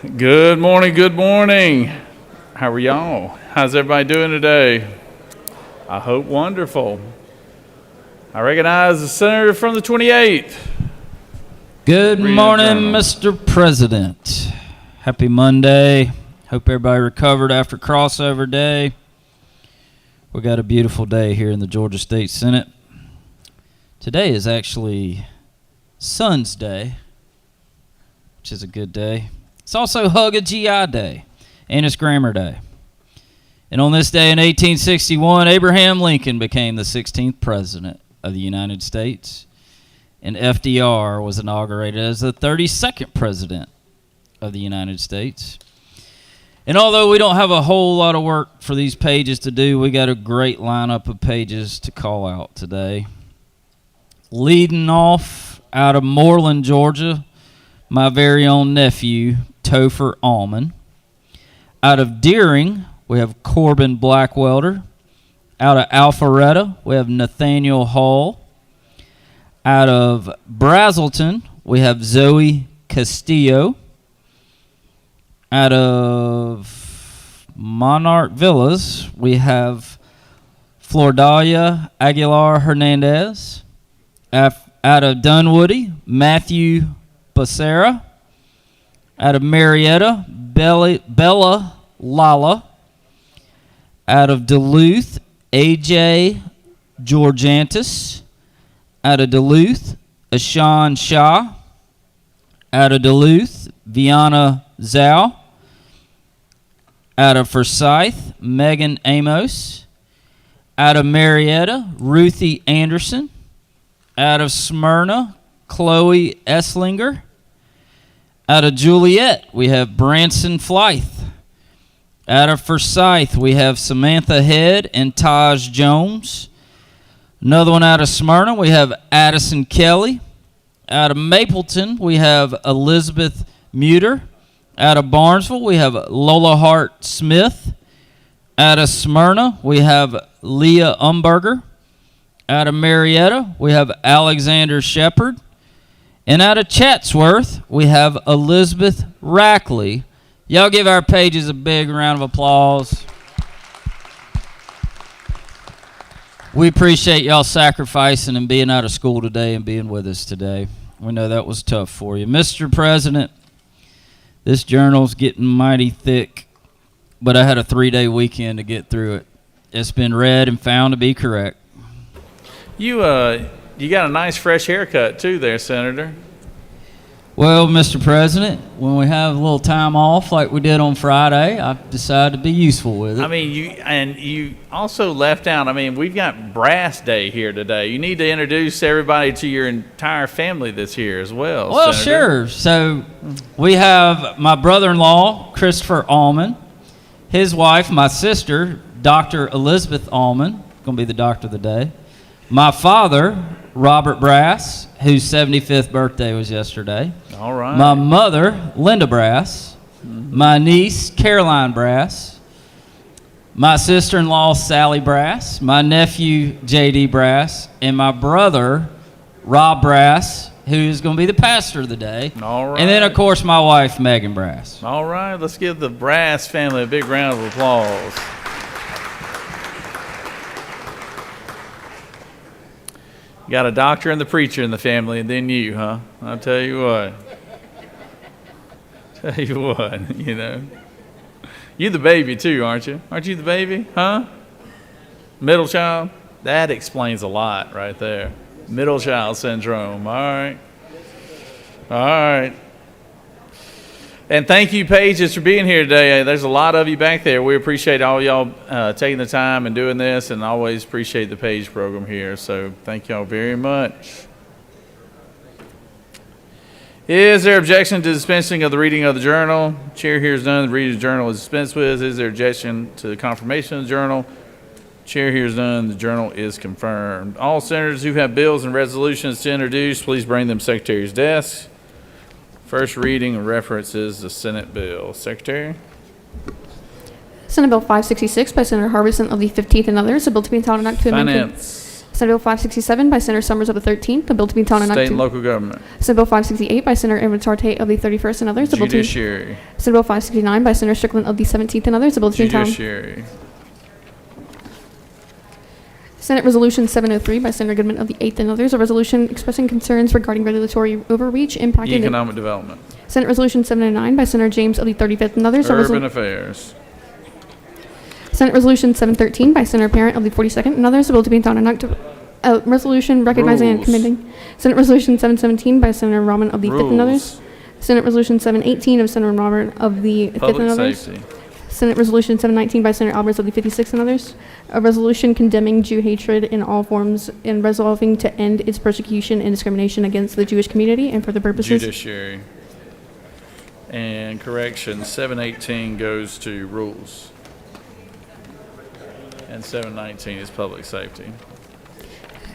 Good morning, good morning. How are y'all? How's everybody doing today? I hope wonderful. I recognize the senator from the 28th. Good morning, Mr. President. Happy Monday. Hope everybody recovered after crossover day. We got a beautiful day here in the Georgia State Senate. Today is actually Sun's Day, which is a good day. It's also Hug a GI Day, and it's Grammar Day. And on this day in 1861, Abraham Lincoln became the 16th President of the United States, and FDR was inaugurated as the 32nd President of the United States. And although we don't have a whole lot of work for these pages to do, we got a great lineup of pages to call out today. Leading off out of Moreland, Georgia, my very own nephew, Topher Allman. Out of Deering, we have Corbin Blackwelder. Out of Alpharetta, we have Nathaniel Hall. Out of Brazelton, we have Zoe Castillo. Out of Monarch Villas, we have Flordalia Aguilar Hernandez. Out of Dunwoody, Matthew Becerra. Out of Marietta, Bella Lala. Out of Duluth, A.J. Georgantis. Out of Duluth, Ashan Shah. Out of Duluth, Viana Zhao. Out of Forsyth, Megan Amos. Out of Marietta, Ruthie Anderson. Out of Smyrna, Chloe Esslinger. Out of Juliet, we have Branson Flythe. Out of Forsyth, we have Samantha Head and Taj Jones. Another one out of Smyrna, we have Addison Kelly. Out of Mapleton, we have Elizabeth Muter. Out of Barnesville, we have Lola Hart Smith. Out of Smyrna, we have Leah Umberger. Out of Marietta, we have Alexander Shepard. And out of Chatsworth, we have Elizabeth Rackley. Y'all give our pages a big round of applause. We appreciate y'all sacrificing and being out of school today and being with us today. We know that was tough for you. Mr. President, this journal's getting mighty thick, but I had a 3-day weekend to get through it. It's been read and found to be correct. You got a nice fresh haircut too there, Senator. Well, Mr. President, when we have a little time off like we did on Friday, I decided to be useful with it. I mean, you also left out, we've got Brass Day here today. You need to introduce everybody to your entire family that's here as well. Well, Senator. sure. So we have my brother-in-law, Christopher Allman, his wife, my sister, Dr. Elizabeth Allman, going to be the doctor of the day. My father, Robert Brass, whose 75th birthday was yesterday. All right. My mother, Linda Brass. Mm-hmm. My niece, Caroline Brass. My sister-in-law, Sally Brass. My nephew, J.D. Brass. And my brother, Rob Brass, who is going to be the pastor of the day. All right. And then, of course, my wife, Megan Brass. All right. Let's give the Brass family a big round of applause. You got a doctor and the preacher in the family, and then you, huh? I'll tell you what. You know. You the baby, too, aren't you? Aren't you the baby, huh? Middle child? That explains a lot right there. Middle child syndrome. All right. All right. And thank you, Pages, for being here today. There's a lot of you back there. We appreciate all y'all taking the time and doing this, and always appreciate the Page program here. So thank y'all very much. Is there objection to dispensing of the reading of the journal? Chair hears none. The reading of the journal is dispensed with. Is there objection to the confirmation of the journal? Chair hears none. The journal is confirmed. All senators who have bills and resolutions to introduce, please bring them to the Secretary's desk. First reading references the Senate bill. Secretary? Senate Bill 566 by Senator Harbison of the 15th and others, a bill to be entitled an act to amend Finance. Senate Bill 567 by Senator Summers of the 13th, a bill to be entitled State and local government. Senate Bill 568 by Senator Inventarte of the 31st and others, a bill to be Judiciary. Senate Bill 569 by Senator Strickland of the 17th and others, a bill to be entitled Judiciary. Senate Resolution 703 by Senator Goodman of the 8th and others, a resolution expressing concerns regarding regulatory overreach impacting Economic development. Senate Resolution 709 by Senator James of the 35th and others, a Urban affairs. Senate Resolution 713 by Senator Parent of the 42nd and others, a bill to be entitled a resolution recognizing and Rules. commending. Senate Resolution 717 by Senator Rahman of the 5th and others. Rules. Senate Resolution 718 of Senator Robert of the 5th and Public others. safety. Senate Resolution 719 by Senator Alvarez of the 56th and others. A resolution condemning Jew hatred in all forms and resolving to end its persecution and discrimination against the Jewish community and for the purposes. Judiciary. And correction, 718 goes to rules. And 719 is public safety.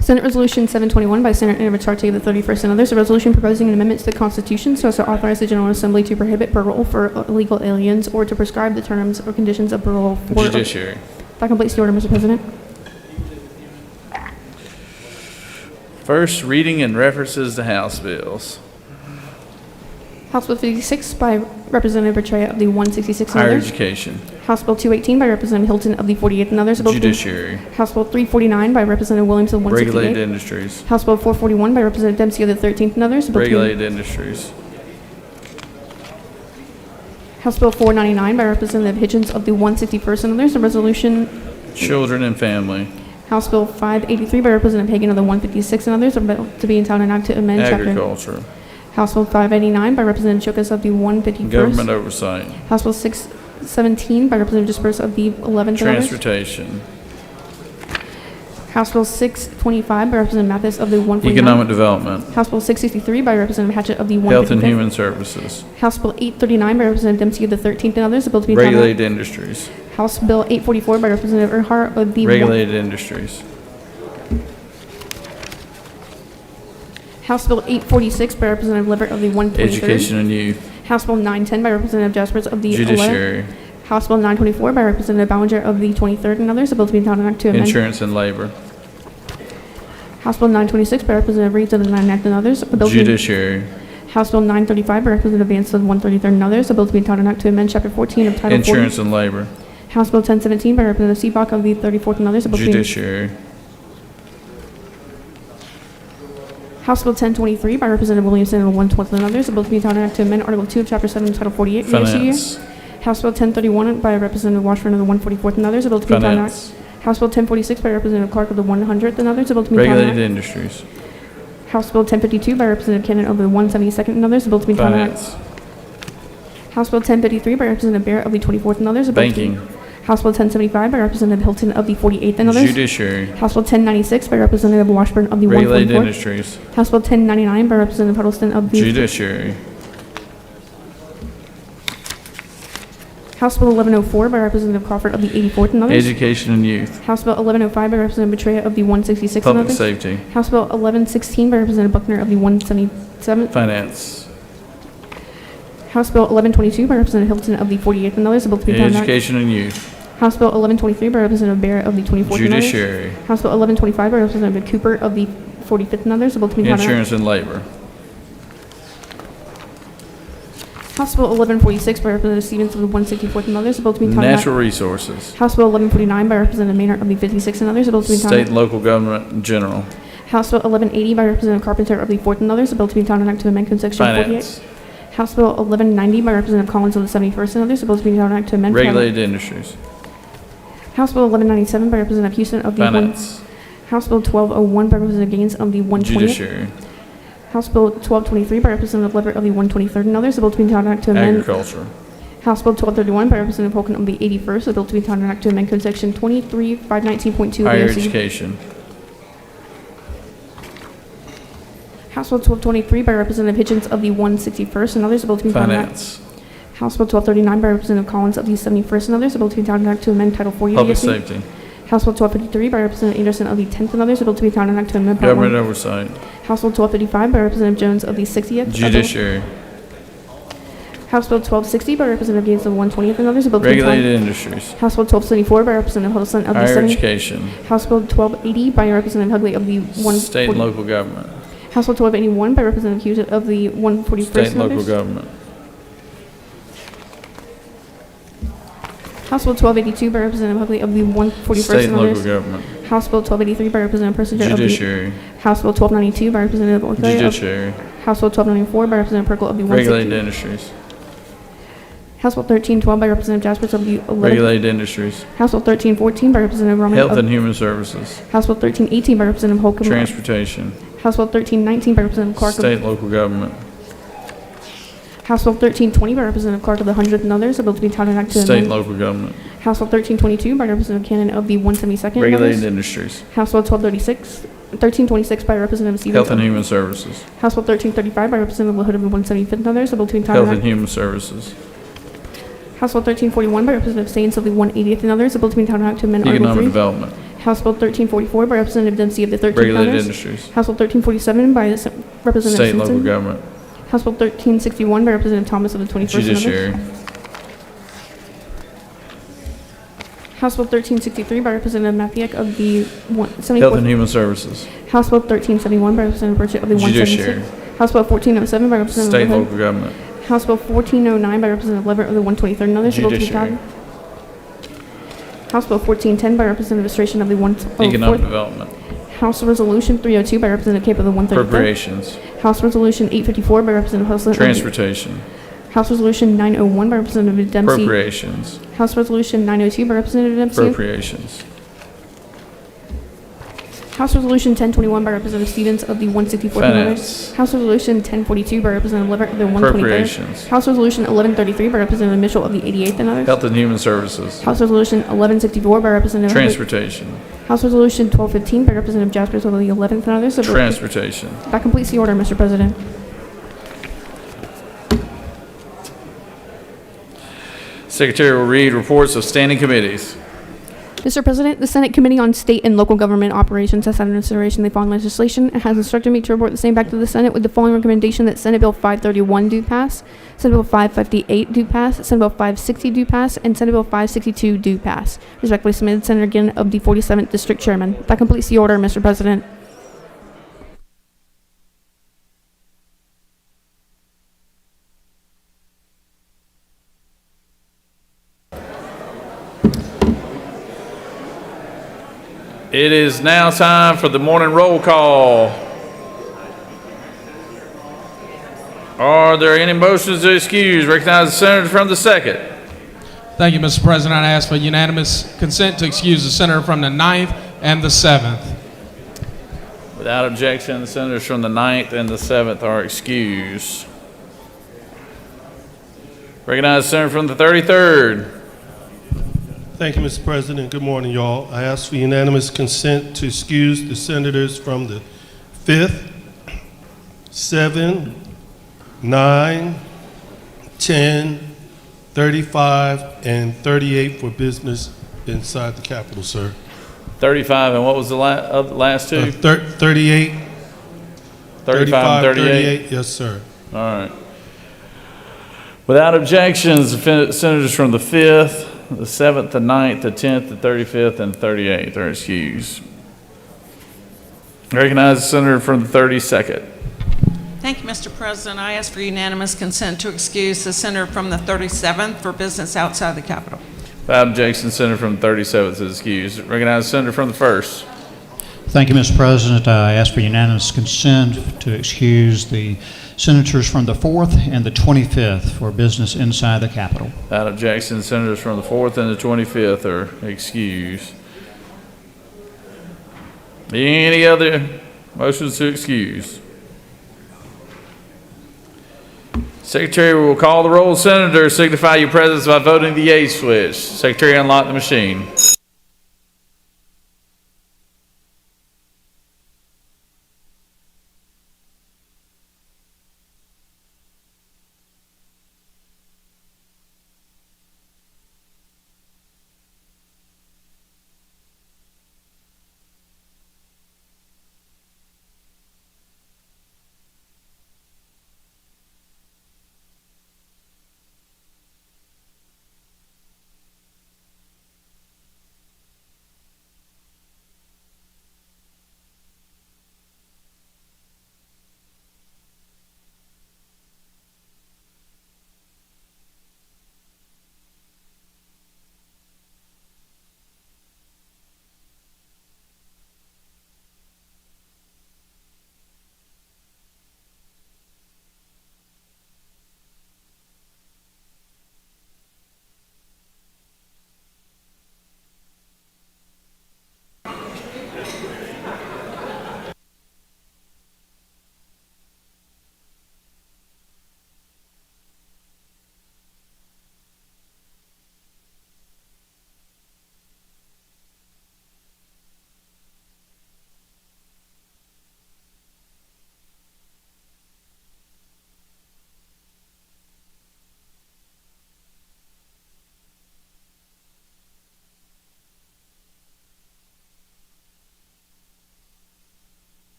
Senate Resolution 721 by Senator Inventarte of the 31st and others, a resolution proposing an amendment to the Constitution so as to authorize the General Assembly to prohibit parole for illegal aliens or to prescribe the terms or conditions of parole for... Judiciary. That completes the order, Mr. President. First reading and references to House bills. House Bill 56 by Representative Bertrand of the 166 and Higher others. education. House Bill 218 by Representative Hilton of the 48th and others. a bill to be- Judiciary. House Bill 349 by Representative Williams of the 168. Regulated industries. House Bill 441 by Representative Dempsey of the 13th and others. a bill to be- Regulated industries. House Bill 499 by Representative Hitchens of the 161st and others. A resolution. Children and family. House Bill 583 by Representative Hagan of the 156 and others. A bill to be entitled an act to amend chapter. Agriculture. House Bill 589 by Representative Chokas of the 151st. Government oversight. House Bill 617 by Representative Disperse of the 11th and others. Transportation. House Bill 625 by Representative Mathis of the 149th. Economic development. House Bill 663 by Representative Hatchett of the 155th. Health and human services. House Bill 839 by Representative Dempsey of the 13th and others. A bill to be entitled. Regulated industries. House Bill 844 by Representative Earhart of the Regulated industries. House Bill 846 by Representative Lippert of the 123rd. Education and youth. House Bill 910 by Representative Jaspers of the 11th. Judiciary. House Bill 924 by Representative Ballinger of the 23rd and others. A bill to be entitled an act to amend. Insurance and labor. House Bill 926 by Representative Reeds of the 9th and others. A bill to be- Judiciary. House Bill 935 by Representative Vance of the 133rd and others. A bill to be entitled an act to amend Chapter 14 of Title 40. Insurance and labor. House Bill 1017 by Representative Seebach of the 34th and others. A bill to be- Judiciary. House Bill 1023 by Representative Williamson of the 112th and others. A bill to be entitled an act to amend Article 2 of Chapter 7 Title 48 of the ACU. Finance. House Bill 1031 by Representative Washburn of the 144th and others. A bill to be entitled an act. Finance. House Bill 1046 by Representative Clark of the 100th and others. A bill to be entitled an Regulated act. industries. House Bill 1052 by Representative Cannon of the 172nd and others. A bill to be entitled an act. Finance. House Bill 1053 by Representative Barrett of the 24th and others. A bill to be- Banking. House Bill 1075 by Representative Hilton of the 48th and others. Judiciary. House Bill 1096 by Representative Washburn of the Regulated 144th. industries. House Bill 1099 by Representative Huddleston of the Judiciary. House Bill 1104 by Representative Crawford of the 84th and others. Education and youth. House Bill 1105 by Representative Betraya of the 166th and Public others. safety. House Bill 1116 by Representative Buckner of the 177th. Finance. House Bill 1122 by Representative Hilton of the 48th and others. A bill to be entitled an act. Education and youth. House Bill 1123 by Representative Barrett of the 24th and others. Judiciary. House Bill 1125 by Representative Cooper of the 45th and others. A bill to be entitled an act. Insurance and labor. House Bill 1146 by Representative Stevens of the 164th and others. A bill to be entitled an act. Natural resources. House Bill 1149 by Representative Maynard of the 56th and others. A bill to be entitled State and local government in general. House Bill 1180 by Representative Carpenter of the 4th and others. A bill to be entitled an act to amend code section 48. Finance. House Bill 1190 by Representative Collins of the 71st and others. A bill to be entitled an act to amend. Regulated industries. House Bill 1197 by Representative Houston of the Finance. House Bill 1201 by Representative Gaines of the 120th. Judiciary. House Bill 1223 by Representative Leverett of the 123rd and others. A bill to be entitled an act to amend. Agriculture. House Bill 1231 by Representative Holcomb of the 81st. A bill to be entitled an act to amend code section 23519.2 of Higher the OC. education. House Bill 1223 by Representative Hitchens of the 161st and others. A bill to be entitled an act. Finance. House Bill 1239 by Representative Collins of the 71st and others. A bill to be entitled an act to amend Title 40 of the Public OC. safety. House Bill 1253 by Representative Anderson of the 10th and others. A bill to be entitled an act to amend Part 1. Government oversight. House Bill 1255 by Representative Jones of the 60th. Judiciary. House Bill 1260 by Representative Gaines of the 120th and others, a bill to be Regulated entitled- industries. House Bill 1274 by Representative Huddleston of the Higher 70th. education. House Bill 1280 by Representative Hugley of the 140. State and local government. House Bill 1281 by Representative Hughes of the 141st State and and local others. government. House Bill 1282 by Representative Hugley of the 141st State and and local others. government. House Bill 1283 by Representative Persinger of the Judiciary. House Bill 1292 by Representative Ortega of Judiciary. House Bill 1294 by Representative Perkle of the 160th. Regulated industries. House Bill 1312 by Representative Jaspers of the 11th. Regulated industries. House Bill 1314 by Representative Roman Health of and human services. House Bill 1318 by Representative Holcomb. Transportation. House Bill 1319 by Representative Clark. State and local government. House Bill 1320 by Representative Clark of the 100th and others, a bill to be entitled Act to State and amend. local government. House Bill 1322 by Representative Cannon of the 172nd and Regulated others. industries. House Bill 1326 by Representative Stevens. Health and human services. House Bill 1335 by Representative LaHood of the 175th and others, a bill to be entitled Health and Act. human services. House Bill 1341 by Representative Sains of the 180th and others, a bill to be entitled Act to amend Article Economic 3. development. House Bill 1344 by Representative Dempsey of the 13th and Regulated others. industries. House Bill 1347 by Representative State and local Simpson. government. House Bill 1361 by Representative Thomas of the 21st and others. Judiciary. House Bill 1363 by Representative Mathiak of the Health and 74th. human services. House Bill 1371 by Representative Burchett of the Judiciary. 176th. House Bill 1407 by Representative State and LaHood. local government. House Bill 1409 by Representative Leverett of the 123rd and others, a bill to be Judiciary. entitled. House Bill 1410 by Representative Istration of the Economic 104th. development. House Resolution 302 by Representative Cape of the 135th. Appropriations. House Resolution 854 by Representative Huddleston. Transportation. House Resolution 901 by Representative Dempsey. Appropriations. House Resolution 902 by Representative Dempsey. Appropriations. House Resolution 1021 by Representative Stevens of the 164th and others. Finance. House Resolution 1042 by Representative Leverett of the 123rd. Appropriations. House Resolution 1133 by Representative Mitchell of the 88th and others. Health and human services. House Resolution 1164 by Representative Transportation. House Resolution 1215 by Representative Jaspers of the 11th and others. Transportation. That completes the order, Mr. President. Secretary will read reports of standing committees. Mr. President, the Senate Committee on State and Local Government Operations has had in consideration the following legislation and has instructed me to report the same back to the Senate with the following recommendation: that Senate Bill 531 do pass, Senate Bill 558 do pass, Senate Bill 560 do pass, and Senate Bill 562 do pass. Respectfully submitted, Senator Gannon of the 47th District Chairman. That completes the order, Mr. President. It is now time for the morning roll call. Are there any motions to excuse? Recognize the senator from the second. Thank you, Mr. President. I ask for unanimous consent to excuse the senator from the 9th and the 7th. Without objection, the senators from the 9th and the 7th are excused. Recognize the senator from the 33rd. Thank you, Mr. President. Good morning, y'all. I ask for unanimous consent to excuse the senators from the 5th, 7, 9, 10, 35, and 38 for business inside the Capitol, sir. 35, and what was the last two? 38, 35 and 38? yes, sir. All right. Without objections, the senators from the 5th, the 7th, the 9th, the 10th, the 35th, and 38th are excused. Recognize the senator from the 32nd. Thank you, Mr. President. I ask for unanimous consent to excuse the senator from the 37th for business outside the Capitol. Without objection, the senator from the 37th is excused. Recognize the senator from the 1st. Thank you, Mr. President. I ask for unanimous consent to excuse the senators from the 4th and the 25th for business inside the Capitol. Without objection, the senators from the 4th and the 25th are excused. Any other motions to excuse? Secretary will call the roll. Senators, signify your presence by voting the yea switch. Secretary, unlock the machine.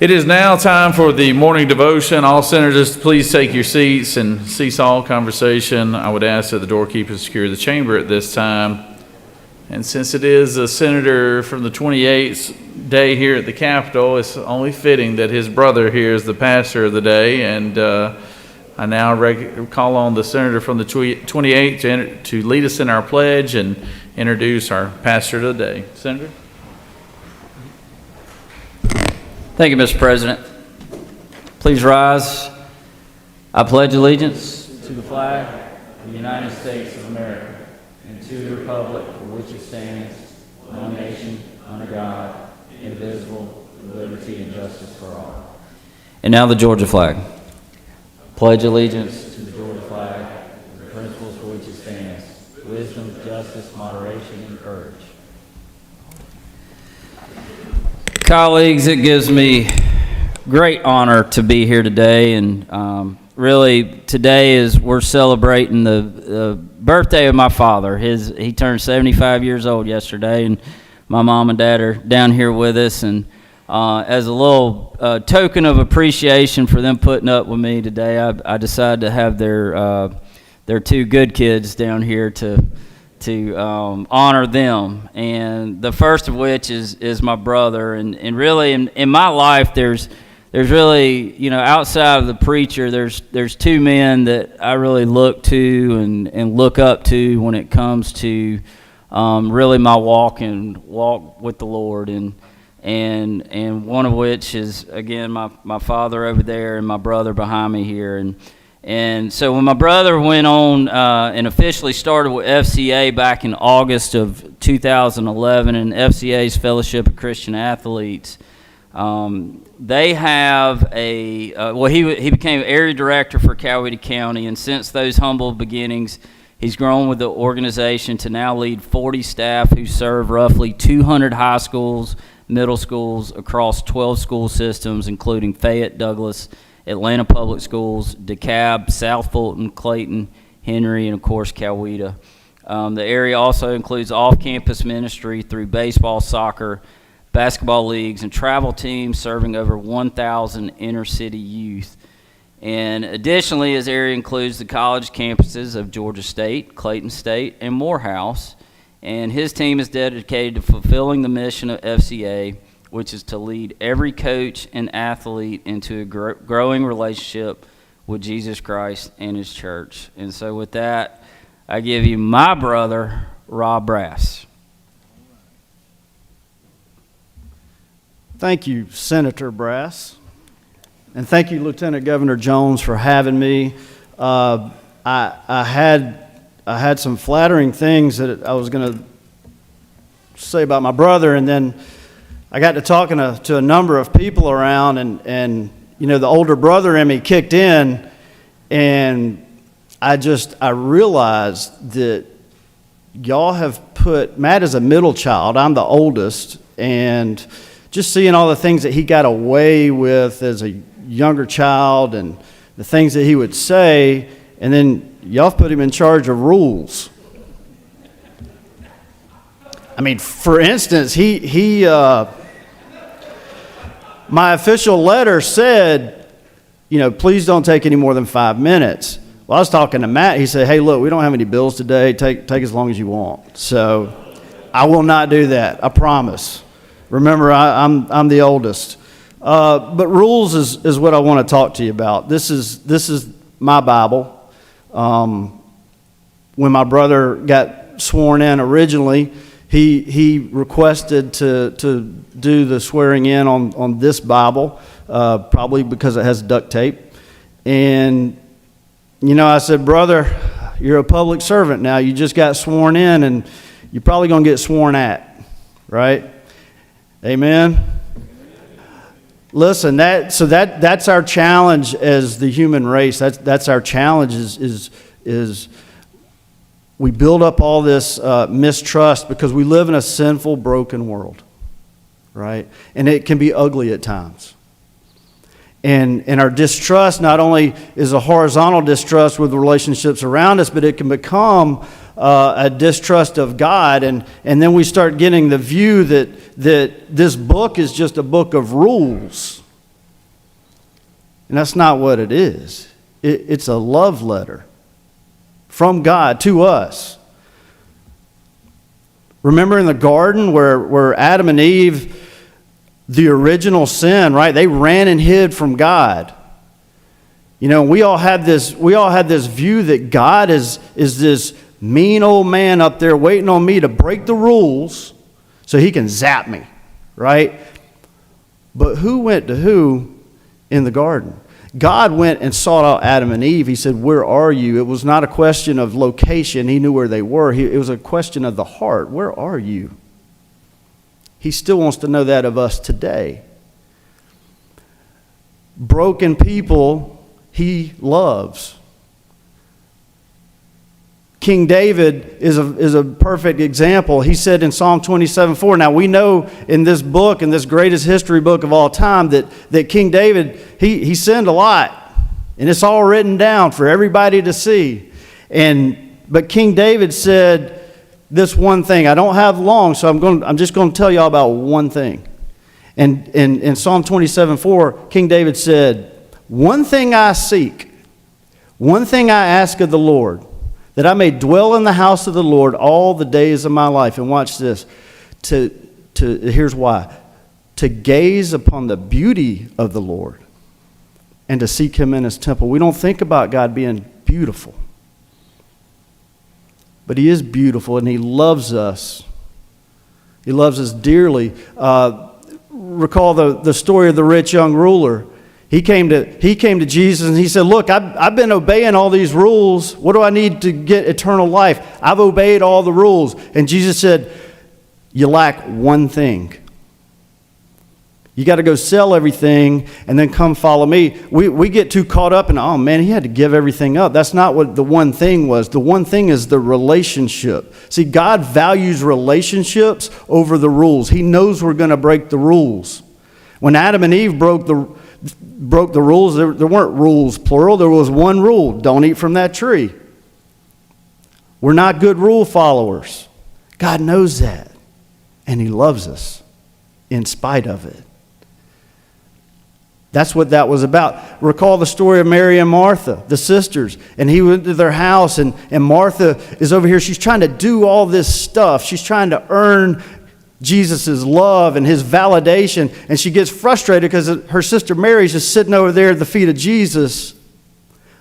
It is now time for the morning devotion. All senators, please take your seats and cease all conversation. I would ask that the doorkeepers secure the chamber at this time. And since it is a senator from the 28th day here at the Capitol, it's only fitting that his brother here is the pastor of the day. And I now call on the senator from the 28th to lead us in our pledge and introduce our pastor of the day. Senator? Thank you, Mr. President. Please rise. I pledge allegiance to the flag of the United States of America and to the republic for which it stands, one nation, under God, indivisible, with liberty and justice for all. And now the Georgia flag. Pledge allegiance to the Georgia flag, the principles for which it stands, wisdom, justice, moderation, and courage. Colleagues, it gives me great honor to be here today, and really today is we're celebrating the birthday of my father. He turned 75 years old yesterday, and my mom and dad are down here with us, and as a little token of appreciation for them putting up with me today, I decided to have their two good kids down here to honor them, and the first of which is my brother. And really in my life there's really, outside of the preacher, there's two men that I really look to and look up to when it comes to really my walk with the Lord, and one of which is, again, my father over there and my brother behind me here. And so when my brother went on and officially started with FCA back in August of 2011, and FCA's Fellowship of Christian Athletes, they have he became area director for Coweta County, and since those humble beginnings, he's grown with the organization to now lead 40 staff who serve roughly 200 high schools, middle schools across 12 school systems, including Fayette, Douglas, Atlanta Public Schools, DeKalb, South Fulton, Clayton, Henry, and of course Coweta. The area also includes off-campus ministry through baseball, soccer, basketball leagues, and travel teams serving over 1,000 inner-city youth. And additionally, his area includes the college campuses of Georgia State, Clayton State, and Morehouse. And his team is dedicated to fulfilling the mission of FCA, which is to lead every coach and athlete into a growing relationship with Jesus Christ and his church. And so with that, I give you my brother, Rob Brass. Thank you, Senator Brass. And thank you, Lieutenant Governor Jones, for having me. I had some flattering things that I was going to say about my brother, and then I got to talking to a number of people around, and the older brother in me kicked in, and I realized that y'all have put, Matt is a middle child, I'm the oldest, and just seeing all the things that he got away with as a younger child and the things that he would say, and then y'all have put him in charge of rules. I mean, for instance, my official letter said, please don't take any more than 5 minutes. Well, I was talking to Matt. He said, hey, look, we don't have any bills today. Take as long as you want. So I will not do that. I promise. Remember, I'm the oldest. But rules is what I want to talk to you about. This is my Bible. When my brother got sworn in originally, he requested to do the swearing in on this Bible, probably because it has duct tape. And, I said, brother, you're a public servant now. You just got sworn in, and you're probably going to get sworn at, right? Amen? Listen, that's our challenge as the human race. That's our challenge is we build up all this mistrust because we live in a sinful, broken world, right? And it can be ugly at times. And our distrust not only is a horizontal distrust with the relationships around us, but it can become a distrust of God. And then we start getting the view that this book is just a book of rules. And that's not what it is. It's a love letter from God to us. Remember in the garden where Adam and Eve, the original sin, right? They ran and hid from God. You know, we all had this view that God is this mean old man up there waiting on me to break the rules so he can zap me, right? But who went to who in the garden? God went and sought out Adam and Eve. He said, "Where are you?" It was not a question of location. He knew where they were. It was a question of the heart. Where are you? He still wants to know that of us today. Broken people, he loves. King David is a perfect example. He said in Psalm 27:4, now we know in this book, in this greatest history book of all time, that King David, he sinned a lot. And it's all written down for everybody to see. But King David said this one thing. I don't have long, so I'm just going to tell y'all about one thing. And in Psalm 27:4, King David said, "One thing I seek, one thing I ask of the Lord, that I may dwell in the house of the Lord all the days of my life." And watch this. Here's why. To gaze upon the beauty of the Lord and to seek him in his temple. We don't think about God being beautiful. But he is beautiful and he loves us. He loves us dearly. Recall the story of the rich young ruler. He came to Jesus and he said, "Look, I've been obeying all these rules. What do I need to get eternal life? I've obeyed all the rules." And Jesus said, "You lack one thing. You got to go sell everything and then come follow me." We get too caught up in, oh man, he had to give everything up. That's not what the one thing was. The one thing is the relationship. See, God values relationships over the rules. He knows we're going to break the rules. When Adam and Eve broke the rules, there weren't rules, plural. There was one rule: don't eat from that tree. We're not good rule followers. God knows that, and he loves us in spite of it. That's what that was about. Recall the story of Mary and Martha, the sisters. And he went to their house, and Martha is over here. She's trying to do all this stuff. She's trying to earn Jesus' love and his validation. And she gets frustrated because her sister Mary's just sitting over there at the feet of Jesus,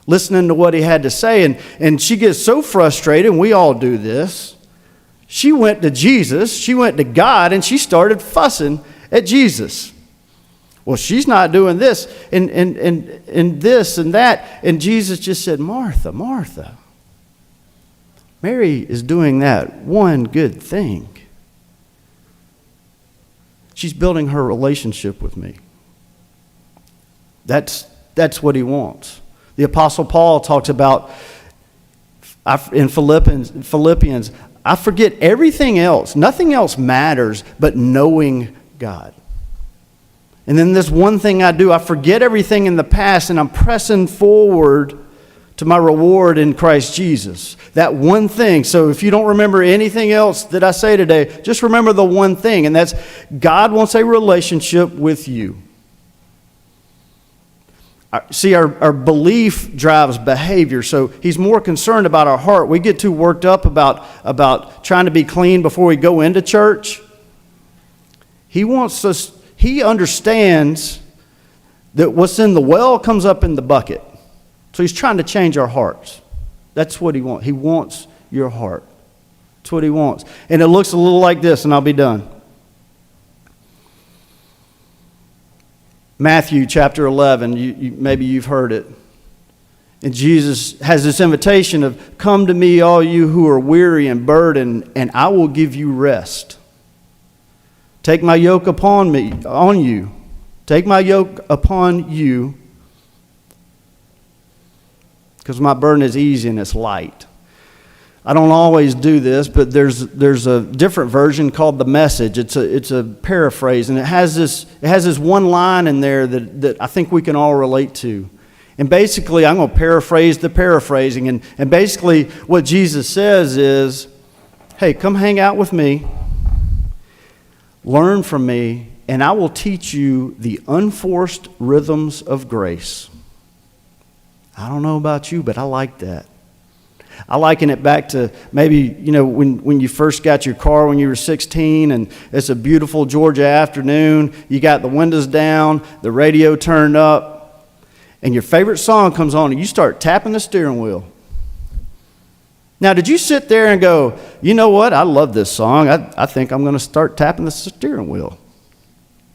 listening to what he had to say. And she gets so frustrated, and we all do this. She went to Jesus, she went to God, and she started fussing at Jesus. Well, she's not doing this and this and that. And Jesus just said, "Martha, Martha, Mary is doing that one good thing. She's building her relationship with me." That's what he wants. The Apostle Paul talks about in Philippians, "I forget everything else. Nothing else matters but knowing God. And then this one thing I do, I forget everything in the past and I'm pressing forward to my reward in Christ Jesus." That one thing. So if you don't remember anything else that I say today, just remember the one thing, and that's God wants a relationship with you. See, our belief drives behavior, so he's more concerned about our heart. We get too worked up about trying to be clean before we go into church. He understands that what's in the well comes up in the bucket. So he's trying to change our hearts. That's what he wants. He wants your heart. That's what he wants. And it looks a little like this, and I'll be done. Matthew chapter 11, maybe you've heard it. And Jesus has this invitation of, "Come to me, all you who are weary and burdened, and I will give you rest. Take my yoke on you. Take my yoke upon you, because my burden is easy and it's light." I don't always do this, but there's a different version called The Message. It's a paraphrase, and it has this one line in there that I think we can all relate to. And basically, I'm going to paraphrase the paraphrasing, and basically what Jesus says is, "Hey, come hang out with me. Learn from me, and I will teach you the unforced rhythms of grace." I don't know about you, but I like that. I liken it back to maybe, you know, when you first got your car when you were 16 and it's a beautiful Georgia afternoon, you got the windows down, the radio turned up, and your favorite song comes on and you start tapping the steering wheel. Now, did you sit there and go, you know what, I love this song, I think I'm going to start tapping the steering wheel?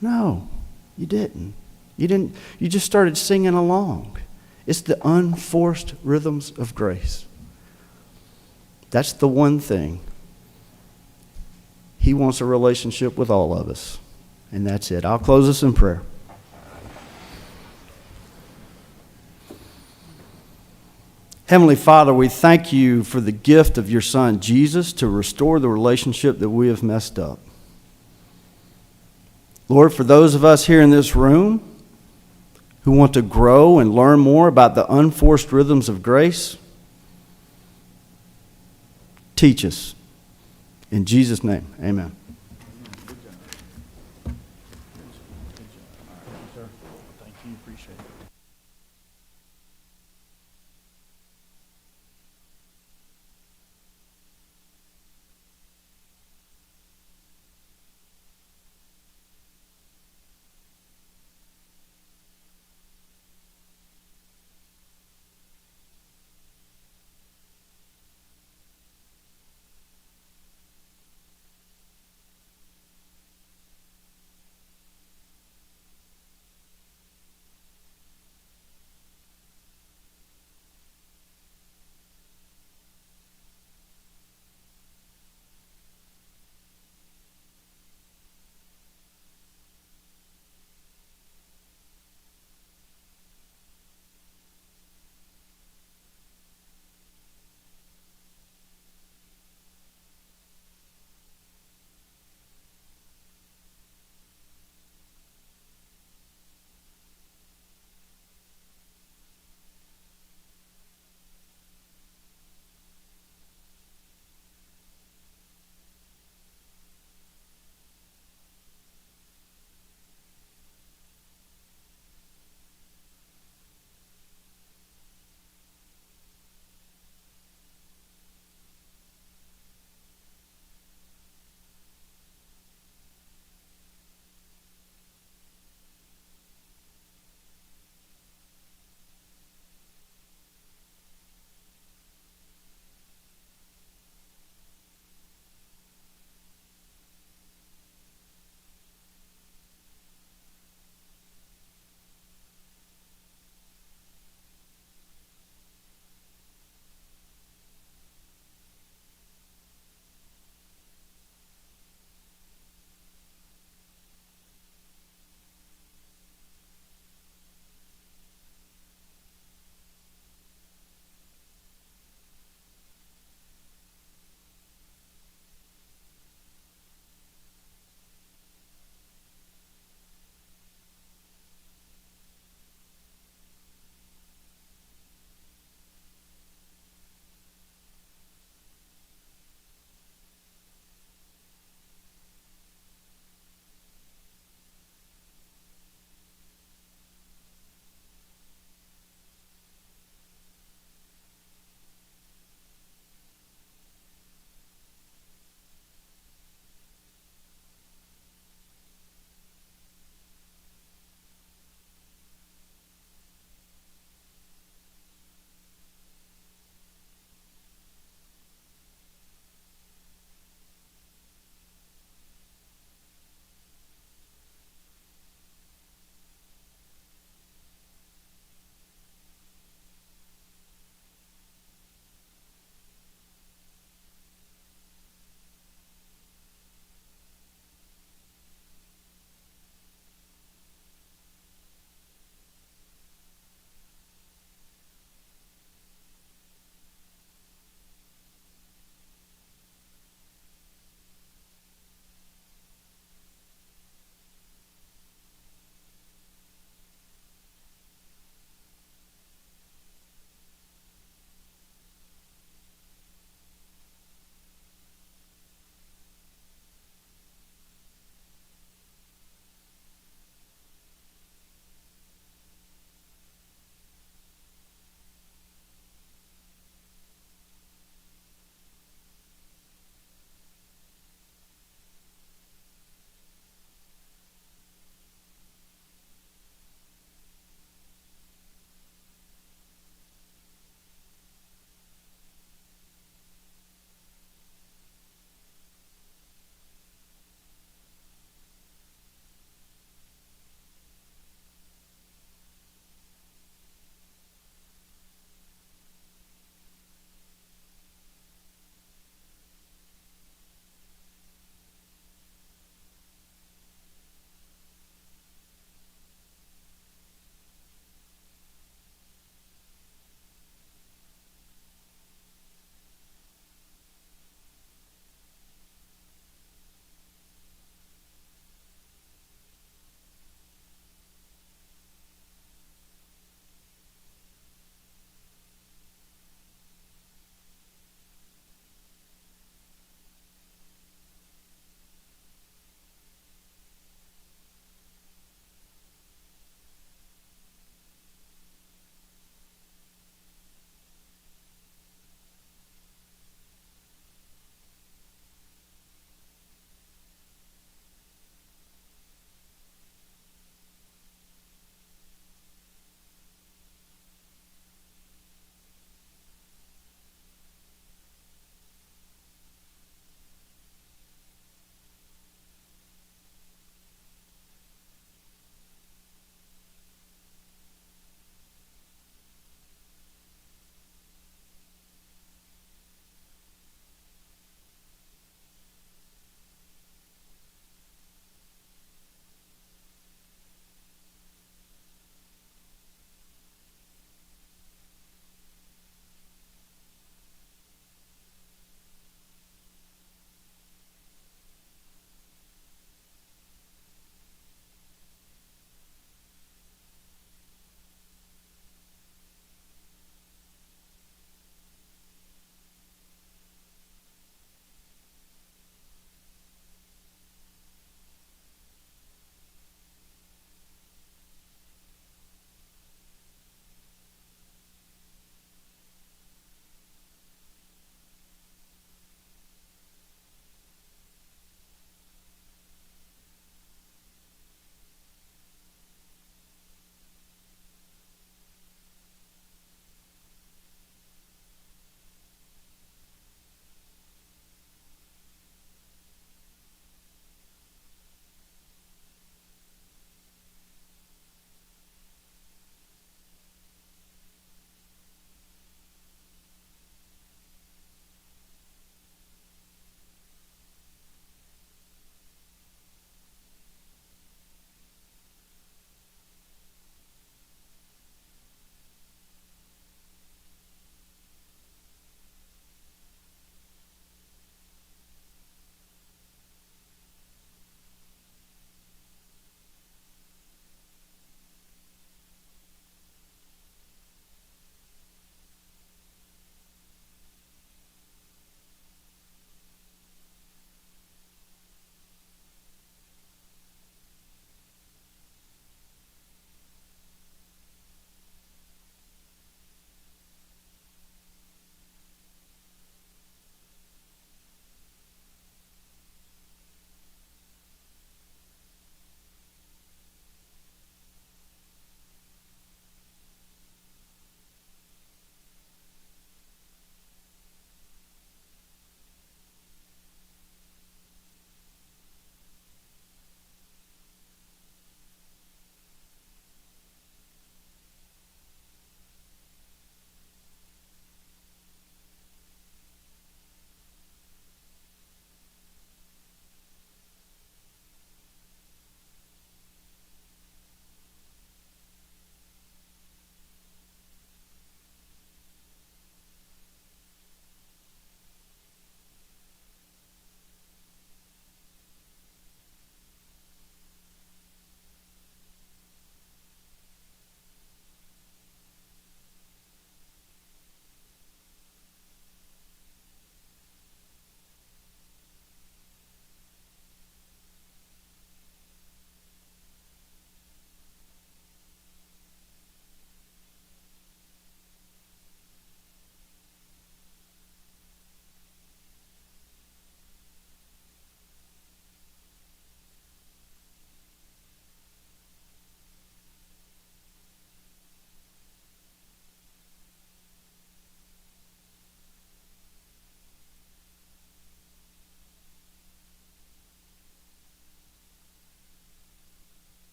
No, you didn't. You just started singing along. It's the unforced rhythms of grace. That's the one thing. He wants a relationship with all of us. And that's it. I'll close this in prayer. Heavenly Father, we thank you for the gift of your Son, Jesus, to restore the relationship that we have messed up. Lord, for those of us here in this room who want to grow and learn more about the unforced rhythms of grace, teach us. In Jesus' name, amen.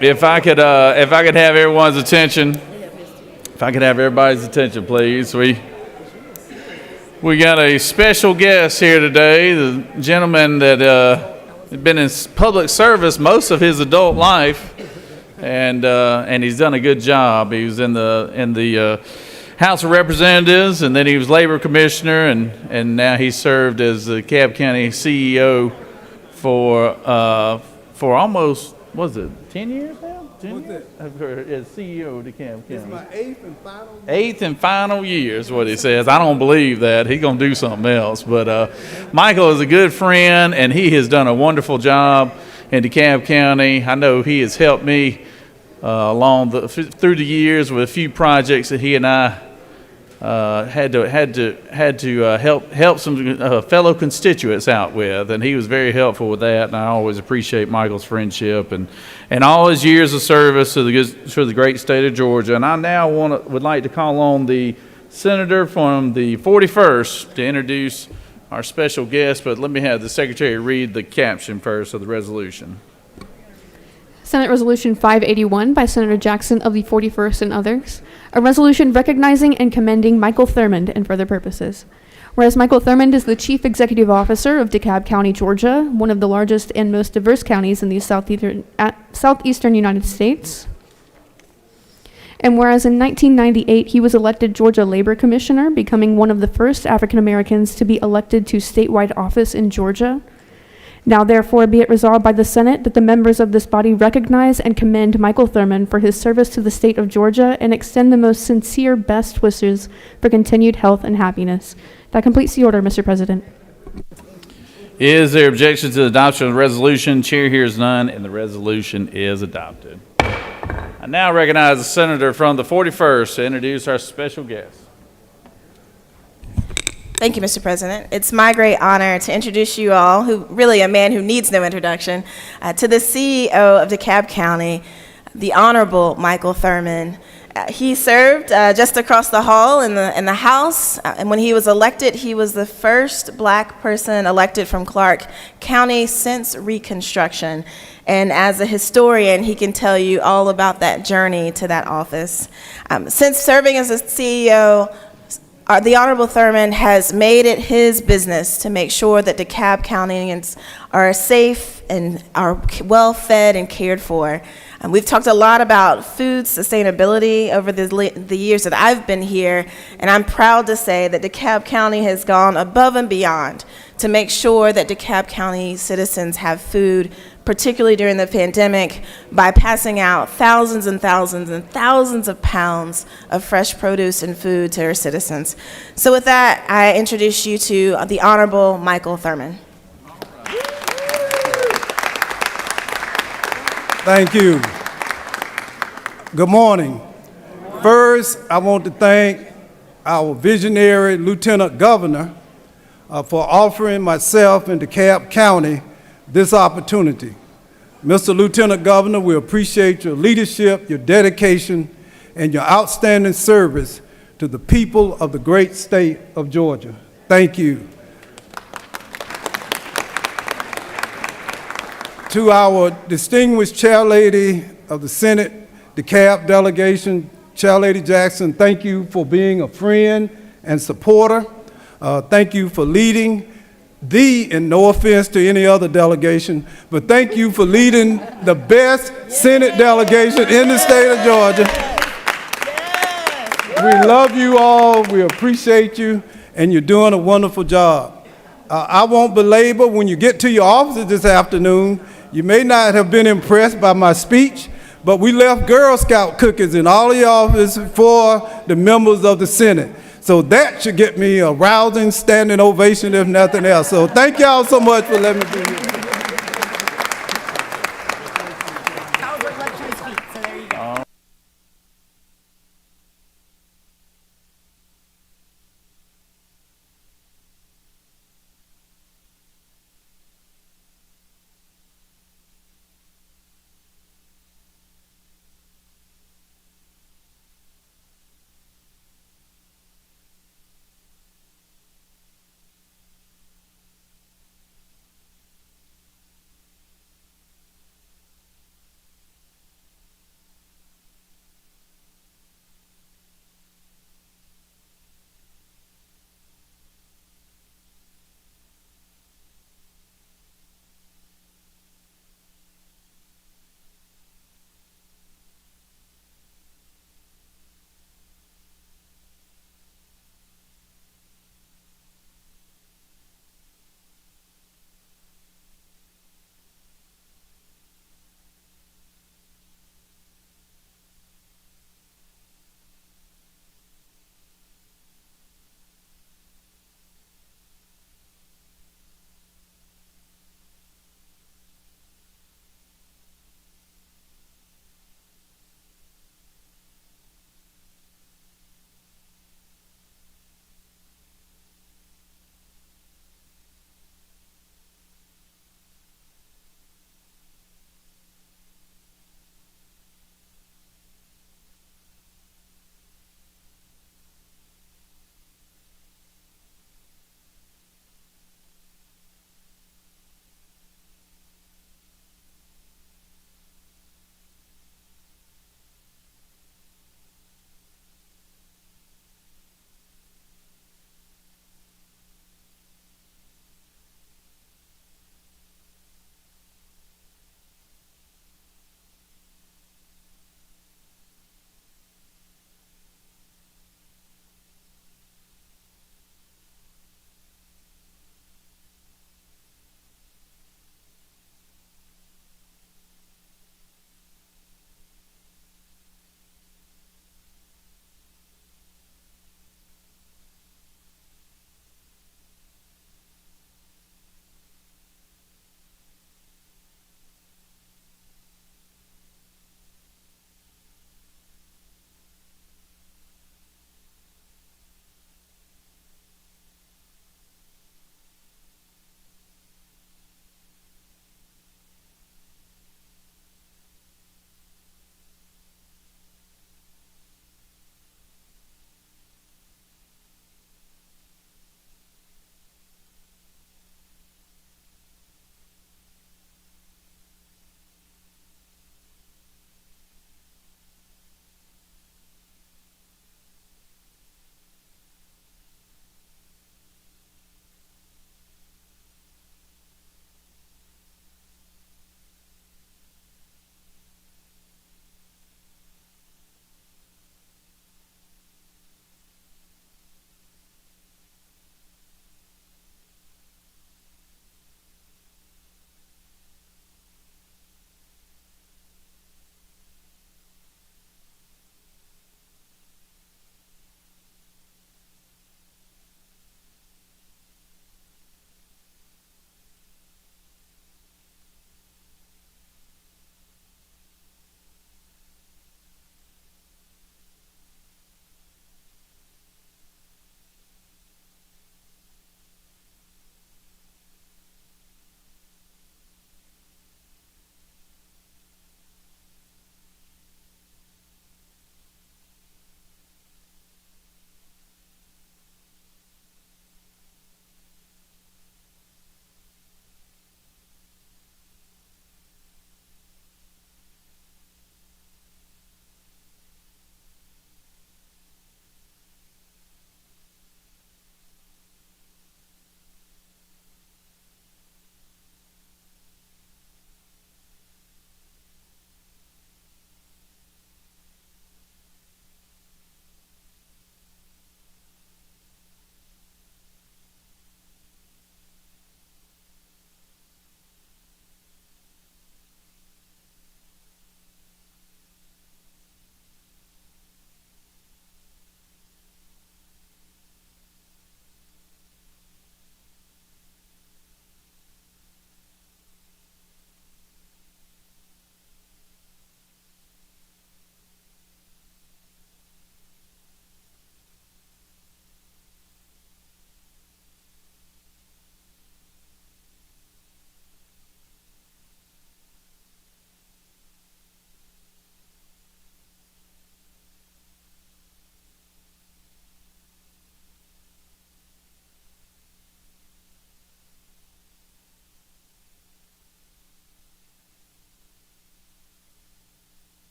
if I could have everyone's attention, if I could have everybody's attention, please. We got a special guest here today, the gentleman that has been in public service most of his adult life, and he's done a good job. He was in the House of Representatives, and then he was Labor Commissioner, and now he served as the DeKalb County CEO for almost, was it 10 years now? 10 years? As CEO of DeKalb County. It's my eighth and final year is what he says. I don't believe that. He's going to do something else. But Michael is a good friend, and he has done a wonderful job in DeKalb County. I know he has helped me through the years with a few projects that he and I had to help some fellow constituents out with, and he was very helpful with that. And I always appreciate Michael's friendship and all his years of service to the great state of Georgia. And I now would like to call on the senator from the 41st to introduce our special guest. But let me have the secretary read the caption first of the resolution. Senate Resolution 581 by Senator Jackson of the 41st and others, a resolution recognizing and commending Michael Thurmond and for other purposes. Whereas Michael Thurmond is the Chief Executive Officer of DeKalb County, Georgia, one of the largest and most diverse counties in the southeastern United States. And whereas in 1998 he was elected Georgia Labor Commissioner, becoming one of the first African Americans to be elected to statewide office in Georgia. Now therefore be it resolved by the Senate that the members of this body recognize and commend Michael Thurmond for his service to the state of Georgia and extend the most sincere best wishes for continued health and happiness. That completes the order, Mr. President. Is there objection to the adoption of the resolution? Chair hears none, and the resolution is adopted. I now recognize the senator from the 41st to introduce our special guest. Thank you, Mr. President. It's my great honor to introduce you all, really a man who needs no introduction, to the CEO of DeKalb County, the Honorable Michael Thurmond. He served just across the hall in the House, and when he was elected, he was the first black person elected from Clark County since Reconstruction. And as a historian, he can tell you all about that journey to that office. Since serving as a CEO, the Honorable Thurmond has made it his business to make sure that DeKalb Countyans are safe and are well fed and cared for. We've talked a lot about food sustainability over the years that I've been here, and I'm proud to say that DeKalb County has gone above and beyond to make sure that DeKalb County citizens have food, particularly during the pandemic, by passing out thousands and thousands and thousands of pounds of fresh produce and food to our citizens. So with that, I introduce you to the Honorable Michael Thurmond. Thank you. Good morning. First, I want to thank our visionary Lieutenant Governor for offering myself and DeKalb County this opportunity. Mr. Lieutenant Governor, we appreciate your leadership, your dedication, and your outstanding service to the people of the great state of Georgia. Thank you. To our distinguished Chair Lady of the Senate DeKalb delegation, Chair Lady Jackson, thank you for being a friend and supporter. Thank you for leading and no offense to any other delegation, but thank you for leading the best Senate delegation in the state of Georgia. We love you all, we appreciate you, and you're doing a wonderful job. I won't belabor, when you get to your offices this afternoon, you may not have been impressed by my speech, but we left Girl Scout cookies in all the offices for the members of the Senate. So that should get me a rousing standing ovation, if nothing else. So thank y'all so much for letting me be here.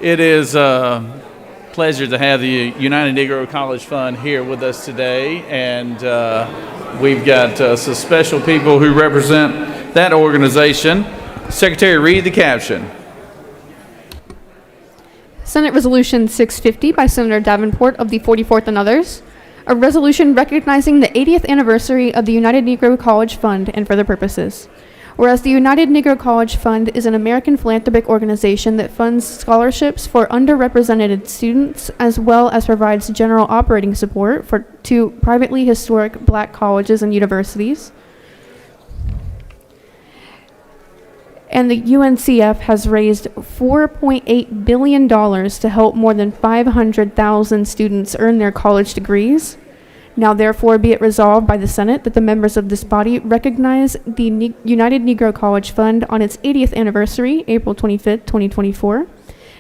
It is a pleasure to have the United Negro College Fund here with us today, and we've got some special people who represent that organization. Secretary, read the caption. Senate Resolution 650 by Senator Davenport of the 44th and others. A resolution recognizing the 80th anniversary of the United Negro College Fund and for other purposes. Whereas the United Negro College Fund is an American philanthropic organization that funds scholarships for underrepresented students as well as provides general operating support to privately historic black colleges and universities. And the UNCF has raised $4.8 billion to help more than 500,000 students earn their college degrees. Now therefore be it resolved by the Senate that the members of this body recognize the United Negro College Fund on its 80th anniversary, April 25th, 2024,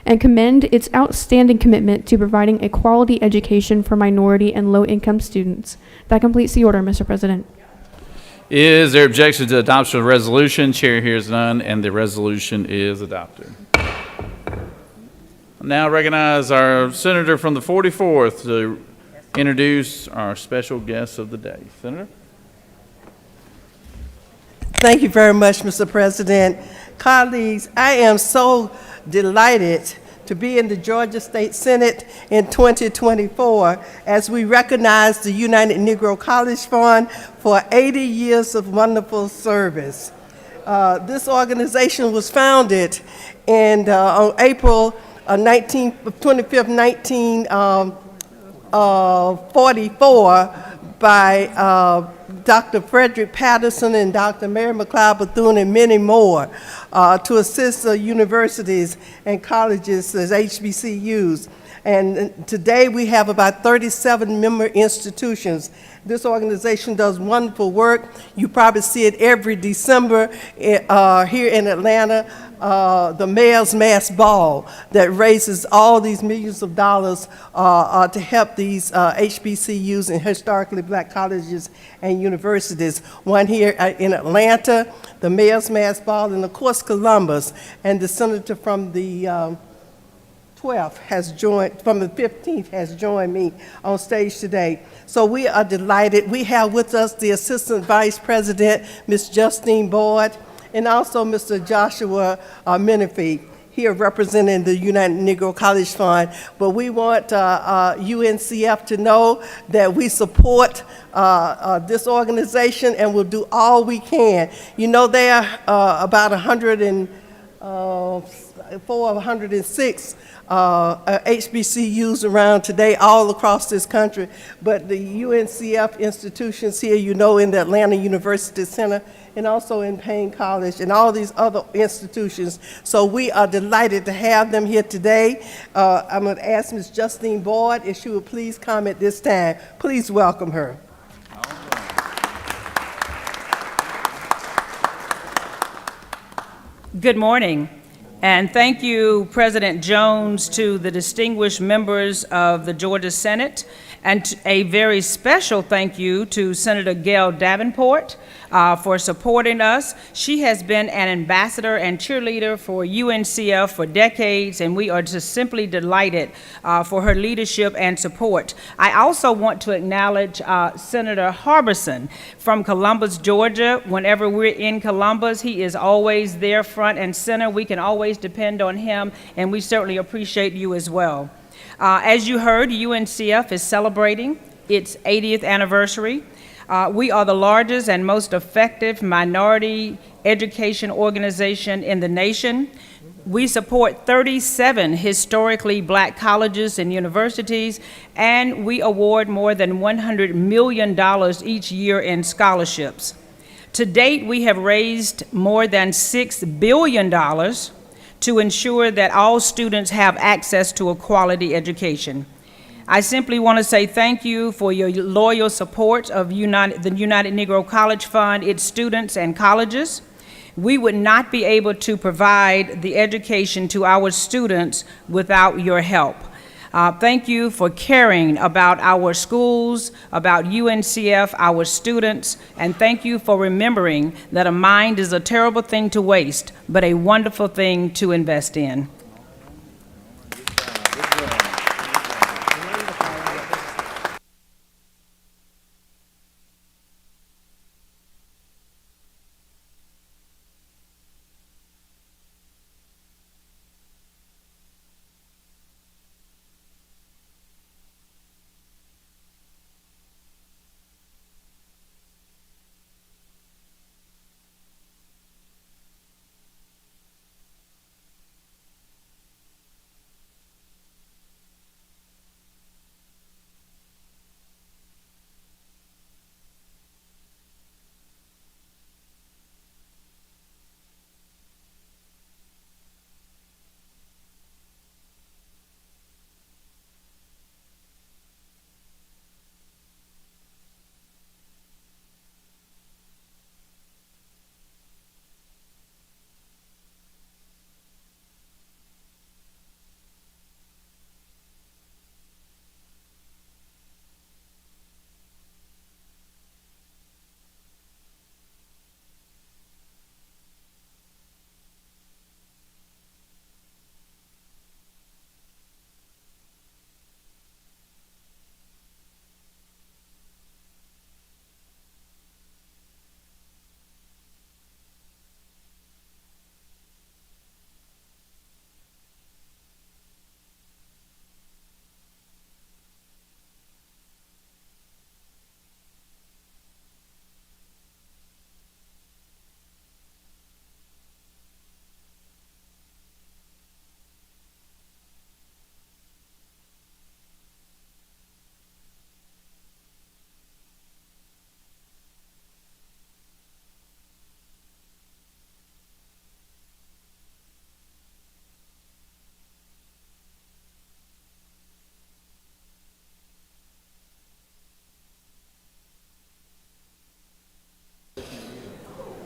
and commend its outstanding commitment to providing a quality education for minority and low-income students. That completes the order, Mr. President. Is there objection to the adoption of the resolution? Chair hears none, and the resolution is adopted. I now recognize our senator from the 44th to introduce our special guest of the day. Senator? Thank you very much, Mr. President. Colleagues, I am so delighted to be in the Georgia State Senate in 2024 as we recognize the United Negro College Fund for 80 years of wonderful service. This organization was founded on April 25th, 1944 by Dr. Frederick Patterson and Dr. Mary McLeod Bethune and many more to assist universities and colleges as HBCUs. And today we have about 37 member institutions. This organization does wonderful work. You probably see it every December here in Atlanta, the Mayor's Mass Ball that raises all these millions of dollars to help these HBCUs and historically black colleges and universities. One here in Atlanta, the Mayor's Mass Ball, and of course Columbus, and the senator from the 12th has joined, from the 15th has joined me on stage today. So we are delighted. We have with us the Assistant Vice President, Ms. Justine Boyd, and also Mr. Joshua Menifee, here representing the United Negro College Fund. But we want UNCF to know that we support this organization and will do all we can. You know, there are about 104 or 106 HBCUs around today, all across this country, but the UNCF institutions here, you know, in the Atlanta University Center, and also in Payne College, and all these other institutions. So we are delighted to have them here today. I'm going to ask Ms. Justine Boyd if she would please come at this time. Please welcome her. Good morning. And thank you, President Jones, to the distinguished members of the Georgia Senate, and a very special thank you to Senator Gail Davenport for supporting us. She has been an ambassador and cheerleader for UNCF for decades, and we are just simply delighted for her leadership and support. I also want to acknowledge Senator Harbison from Columbus, Georgia. Whenever we're in Columbus, he is always there front and center. We can always depend on him, and we certainly appreciate you as well. As you heard, UNCF is celebrating its 80th anniversary. We are the largest and most effective minority education organization in the nation. We support 37 historically black colleges and universities, and we award more than $100 million each year in scholarships. To date, we have raised more than $6 billion to ensure that all students have access to a quality education. I simply want to say thank you for your loyal support of the United Negro College Fund, its students and colleges. We would not be able to provide the education to our students without your help. Thank you for caring about our schools, about UNCF, our students, and thank you for remembering that a mind is a terrible thing to waste, but a wonderful thing to invest in.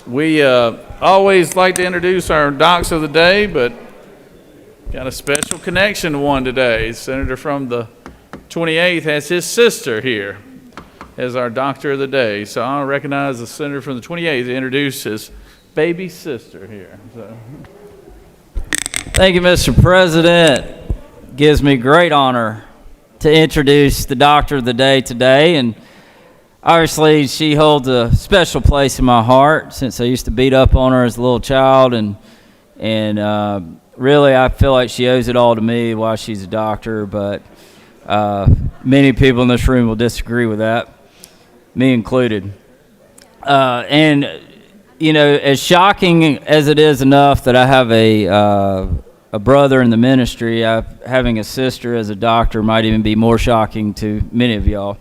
We always like to introduce our docs of the day, but got a special connection to one today. Senator from the 28th has his sister here as our doctor of the day. So I'll recognize the senator from the 28th to introduce his baby sister here. So. Thank you, Mr. President. Gives me great honor to introduce the doctor of the day today, and obviously she holds a special place in my heart since I used to beat up on her as a little child, and really I feel like she owes it all to me while she's a doctor, but many people in this room will disagree with that, me included. And you know, as shocking as it is enough that I have a brother in the ministry, having a sister as a doctor might even be more shocking to many of y'all.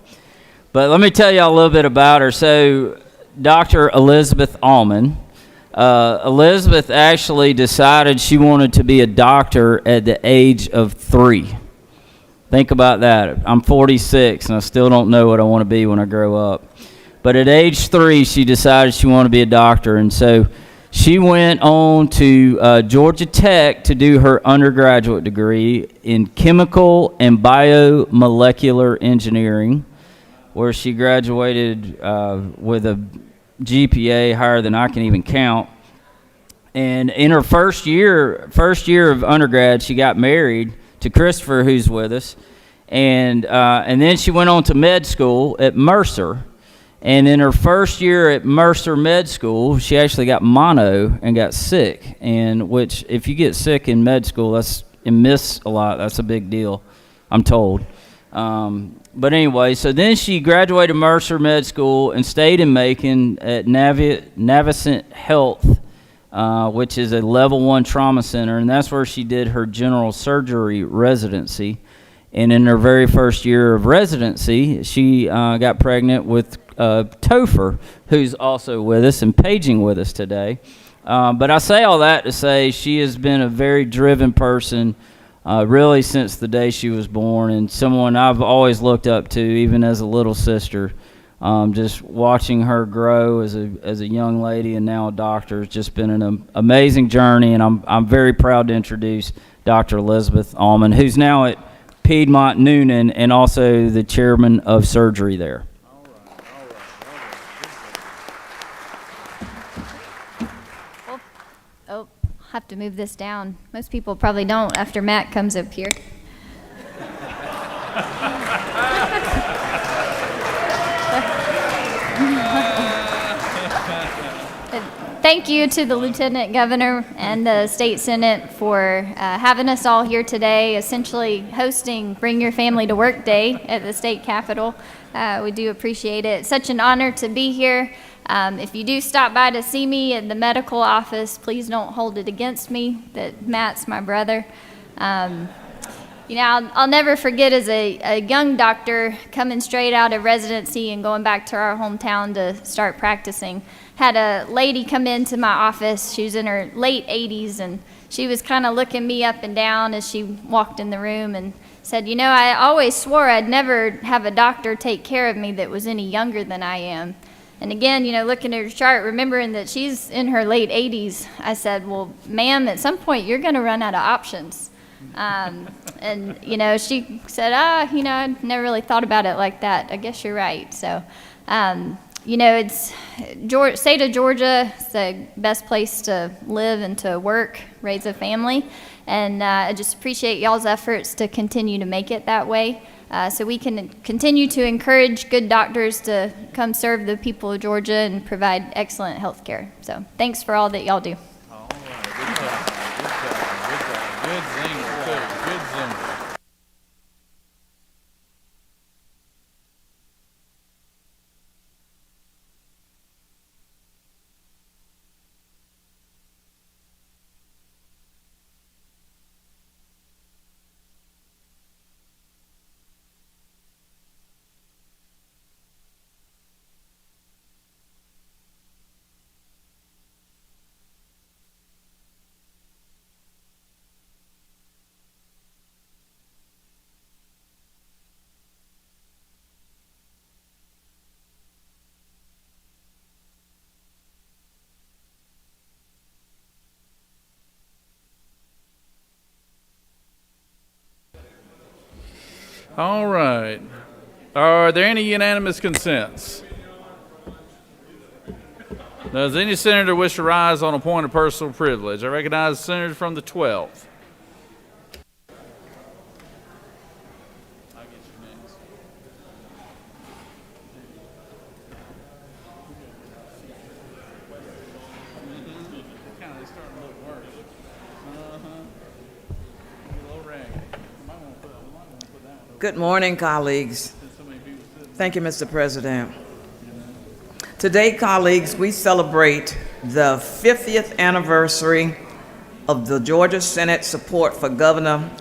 But let me tell y'all a little bit about her. So, Dr. Elizabeth Allman. Elizabeth actually decided she wanted to be a doctor at the age of 3. Think about that. I'm 46 and I still don't know what I want to be when I grow up. But at age 3, she decided she wanted to be a doctor, and so she went on to Georgia Tech to do her undergraduate degree in chemical and biomolecular engineering, where she graduated with a GPA higher than I can even count. And in her first year of undergrad, she got married to Christopher, who's with us, and then she went on to med school at Mercer. And in her first year at Mercer Med School, she actually got mono and got sick. And which, if you get sick in med school, and miss a lot, that's a big deal, I'm told. But anyway, so then she graduated Mercer Med School and stayed in Macon at Navicent Health, which is a level 1 trauma center, and that's where she did her general surgery residency. And in her very first year of residency, she got pregnant with Topher, who's also with us and paging with us today. But I say all that to say she has been a very driven person really since the day she was born, and someone I've always looked up to, even as a little sister. Just watching her grow as a young lady and now a doctor has just been an amazing journey, and I'm very proud to introduce Dr. Elizabeth Allman, who's now at Piedmont Noonan and also the chairman of surgery there. Oh, have to move this down. Most people probably don't after Matt comes up here. Thank you to the Lieutenant Governor and the State Senate for having us all here today, essentially hosting Bring Your Family to Work Day at the State Capitol. We do appreciate it. It's such an honor to be here. If you do stop by to see me at the medical office, please don't hold it against me that Matt's my brother. You know, I'll never forget as a young doctor coming straight out of residency and going back to our hometown to start practicing. Had a lady come into my office. She was in her late 80s, and she was kind of looking me up and down as she walked in the room and said, you know, I always swore I'd never have a doctor take care of me that was any younger than I am. And again, you know, looking at her chart, remembering that she's in her late 80s, I said, well, ma'am, at some point you're going to run out of options. And, you know, she said, you know, I never really thought about it like that. I guess you're right. So, you know, it's state of Georgia is the best place to live and to work, raise a family. And I just appreciate y'all's efforts to continue to make it that way. So we can continue to encourage good doctors to come serve the people of Georgia and provide excellent health care. So thanks for all that y'all do. All right, good job. Good zinger, too. Good zinger. All right. Are there any unanimous consents? Does any senator wish to rise on a point of personal privilege? I recognize the senator from the 12th. Good morning, colleagues. Thank you, Mr. President. Today, colleagues, we celebrate the 50th anniversary of the Georgia Senate support for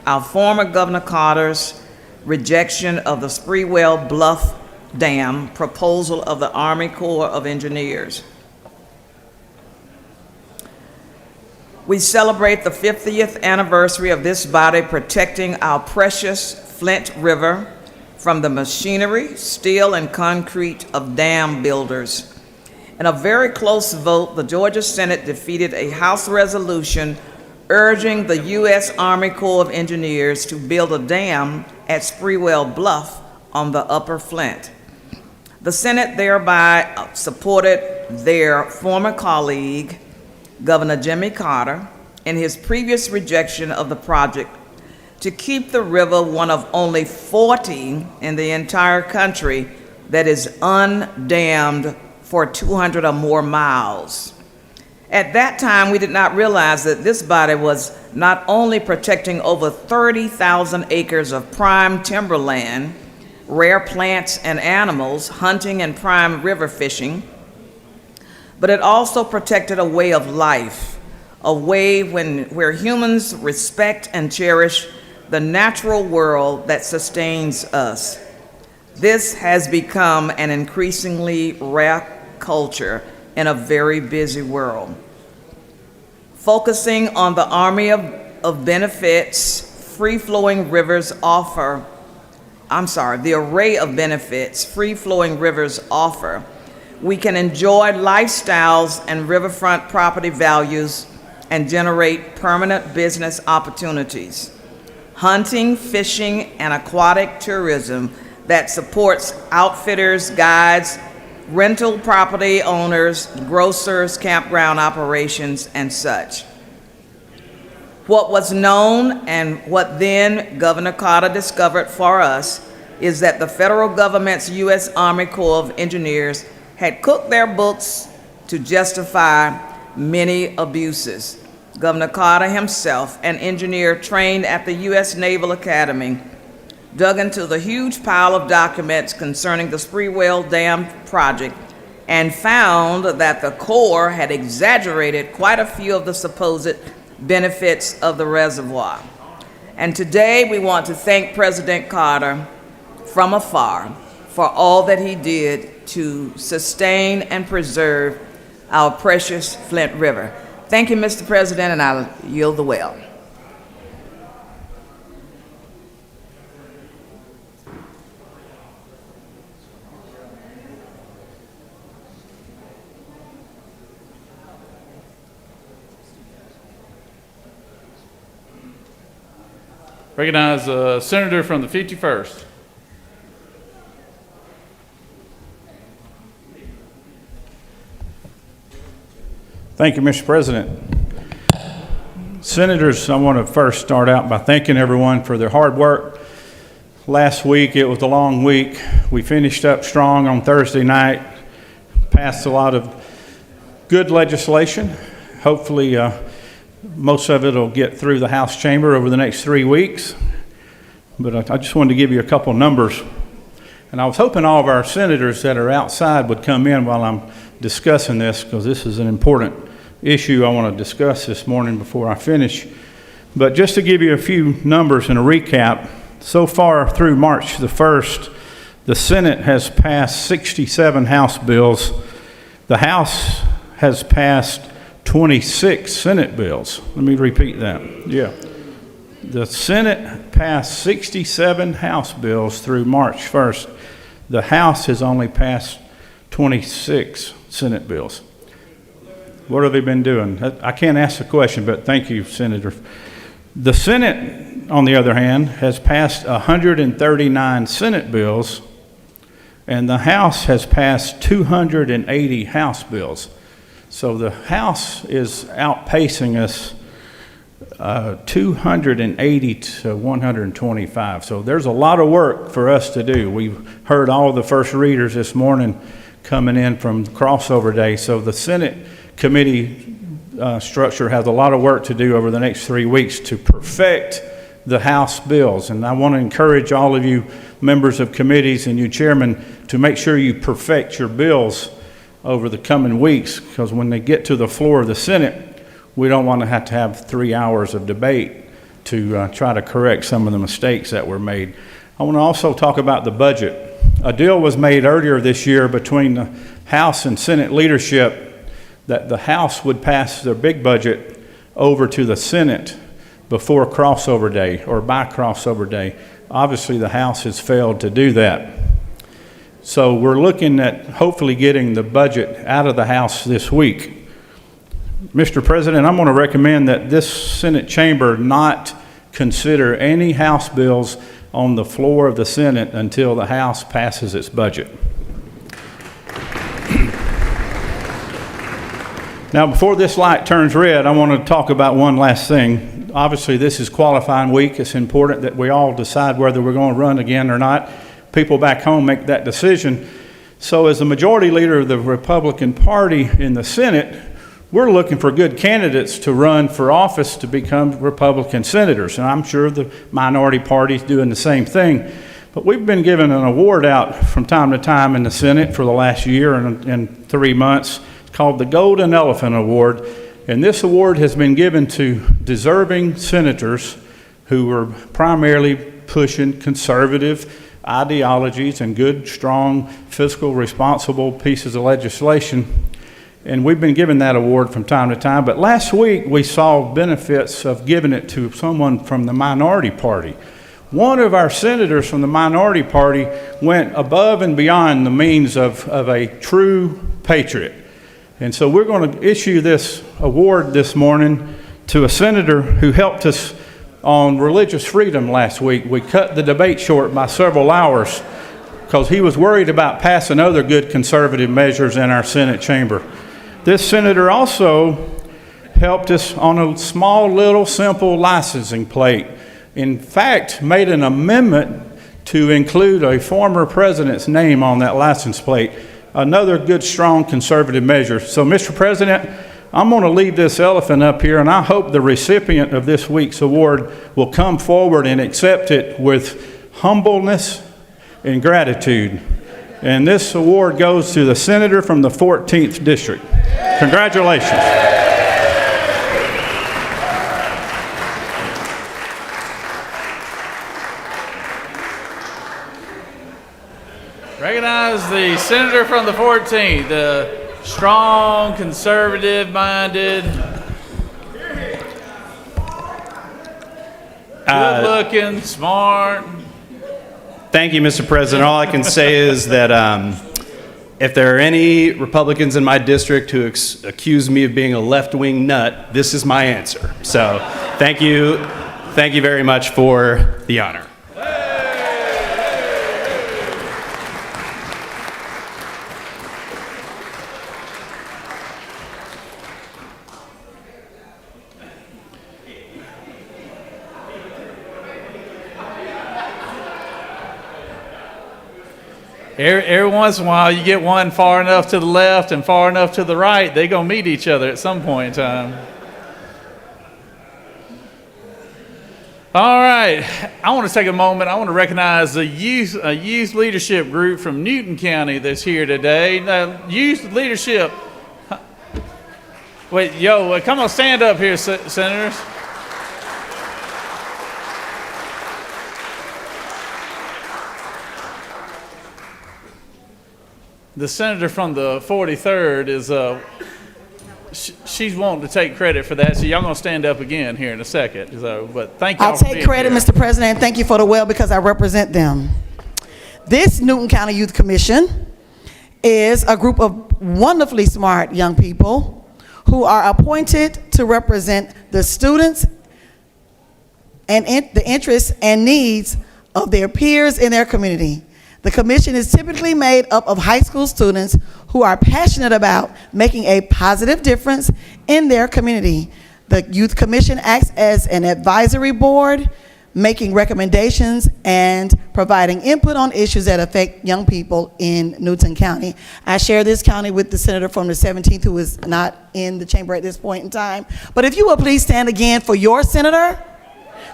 our former Governor Carter's rejection of the Sprewell Bluff Dam proposal of the Army Corps of Engineers. We celebrate the 50th anniversary of this body protecting our precious Flint River from the machinery, steel, and concrete of dam builders. In a very close vote, the Georgia Senate defeated a House resolution urging the U.S. Army Corps of Engineers to build a dam at Sprewell Bluff on the Upper Flint. The Senate thereby supported their former colleague, Governor Jimmy Carter, in his previous rejection of the project to keep the river one of only 40 in the entire country that is undammed for 200 or more miles. At that time, we did not realize that this body was not only protecting over 30,000 acres of prime timberland, rare plants and animals, hunting and prime river fishing, but it also protected a way of life, a way where humans respect and cherish the natural world that sustains us. This has become an increasingly rare culture in a very busy world. Focusing on the array of benefits free-flowing rivers offer, we can enjoy lifestyles and riverfront property values and generate permanent business opportunities. Hunting, fishing, and aquatic tourism that supports outfitters, guides, rental property owners, grocers, campground operations, and such. What was known and what then Governor Carter discovered for us is that the federal government's U.S. Army Corps of Engineers had cooked their books to justify many abuses. Governor Carter himself, an engineer trained at the U.S. Naval Academy, dug into the huge pile of documents concerning the Sprewell Dam project and found that the Corps had exaggerated quite a few of the supposed benefits of the reservoir. And today we want to thank President Carter from afar for all that he did to sustain and preserve our precious Flint River. Thank you, Mr. President, and I'll yield the well. Recognize a senator from the 51st. Thank you, Mr. President. Senators, I want to first start out by thanking everyone for their hard work. Last week, it was a long week. We finished up strong on Thursday night, passed a lot of good legislation. Hopefully, most of it will get through the House chamber over the next 3 weeks. But I just wanted to give you a couple numbers. And I was hoping all of our senators that are outside would come in while I'm discussing this, because this is an important issue I want to discuss this morning before I finish. But just to give you a few numbers and a recap, so far through March the 1st, the Senate has passed 67 House bills. The House has passed 26 Senate bills. Let me repeat that. Yeah. The Senate passed 67 House bills through March 1st. The House has only passed 26 Senate bills. What have they been doing? I can't ask the question, but thank you, Senator. The Senate on the other hand, has passed 139 Senate bills, and the House has passed 280 House bills. So the House is outpacing us 280 to 125. So there's a lot of work for us to do. We've heard all the first readers this morning coming in from crossover day. So the Senate committee structure has a lot of work to do over the next 3 weeks to perfect the House bills. And I want to encourage all of you members of committees and you chairmen to make sure you perfect your bills over the coming weeks, because when they get to the floor of the Senate, we don't want to have 3 hours of debate to try to correct some of the mistakes that were made. I want to also talk about the budget. A deal was made earlier this year between the House and Senate leadership that the House would pass their big budget over to the Senate before crossover day or by crossover day. Obviously, the House has failed to do that. So we're looking at hopefully getting the budget out of the House this week. Mr. President, I'm going to recommend that this Senate chamber not consider any House bills on the floor of the Senate until the House passes its budget. Now, before this light turns red, I want to talk about one last thing. Obviously, this is qualifying week. It's important that we all decide whether we're going to run again or not. People back home make that decision. So as the majority leader of the Republican Party in the Senate, we're looking for good candidates to run for office to become Republican senators. And I'm sure the minority party is doing the same thing. But we've been given an award out from time to time in the Senate for the last year and 3 months. It's called the Golden Elephant Award. And this award has been given to deserving senators who were primarily pushing conservative ideologies and good, strong, fiscal, responsible pieces of legislation. And we've been given that award from time to time. But last week, we saw benefits of giving it to someone from the minority party. One of our senators from the minority party went above and beyond the means of a true patriot. And so we're going to issue this award this morning to a senator who helped us on religious freedom last week. We cut the debate short by several hours because he was worried about passing other good conservative measures in our Senate chamber. This senator also helped us on a small, little, simple licensing plate. In fact, made an amendment to include a former president's name on that license plate. Another good, strong conservative measure. So, Mr. President, I'm going to leave this elephant up here, and I hope the recipient of this week's award will come forward and accept it with humbleness and gratitude. And this award goes to the senator from the 14th District. Congratulations. Recognize the senator from the 14th, the strong, conservative-minded, good-looking, smart. Thank you, Mr. President. All I can say is that if there are any Republicans in my district who accuse me of being a left-wing nut, this is my answer. So thank you very much for the honor. Every once in a while, you get one far enough to the left and far enough to the right, they're going to meet each other at some point in time. All right. I want to take a moment. I want to recognize a youth leadership group from Newton County that's here today. Youth leadership. Wait, come on, stand up here, senators. The senator from the 43rd is, she's wanting to take credit for that, so y'all gonna stand up again here in a second. So, but thank y'all I'll for take being credit, here. Mr. President. Thank you for the well because I represent them. This Newton County Youth Commission is a group of wonderfully smart young people who are appointed to represent the students and the interests and needs of their peers in their community. The commission is typically made up of high school students who are passionate about making a positive difference in their community. The Youth Commission acts as an advisory board, making recommendations and providing input on issues that affect young people in Newton County. I share this county with the senator from the 17th who is not in the chamber at this point in time. But if you will please stand again for your senator.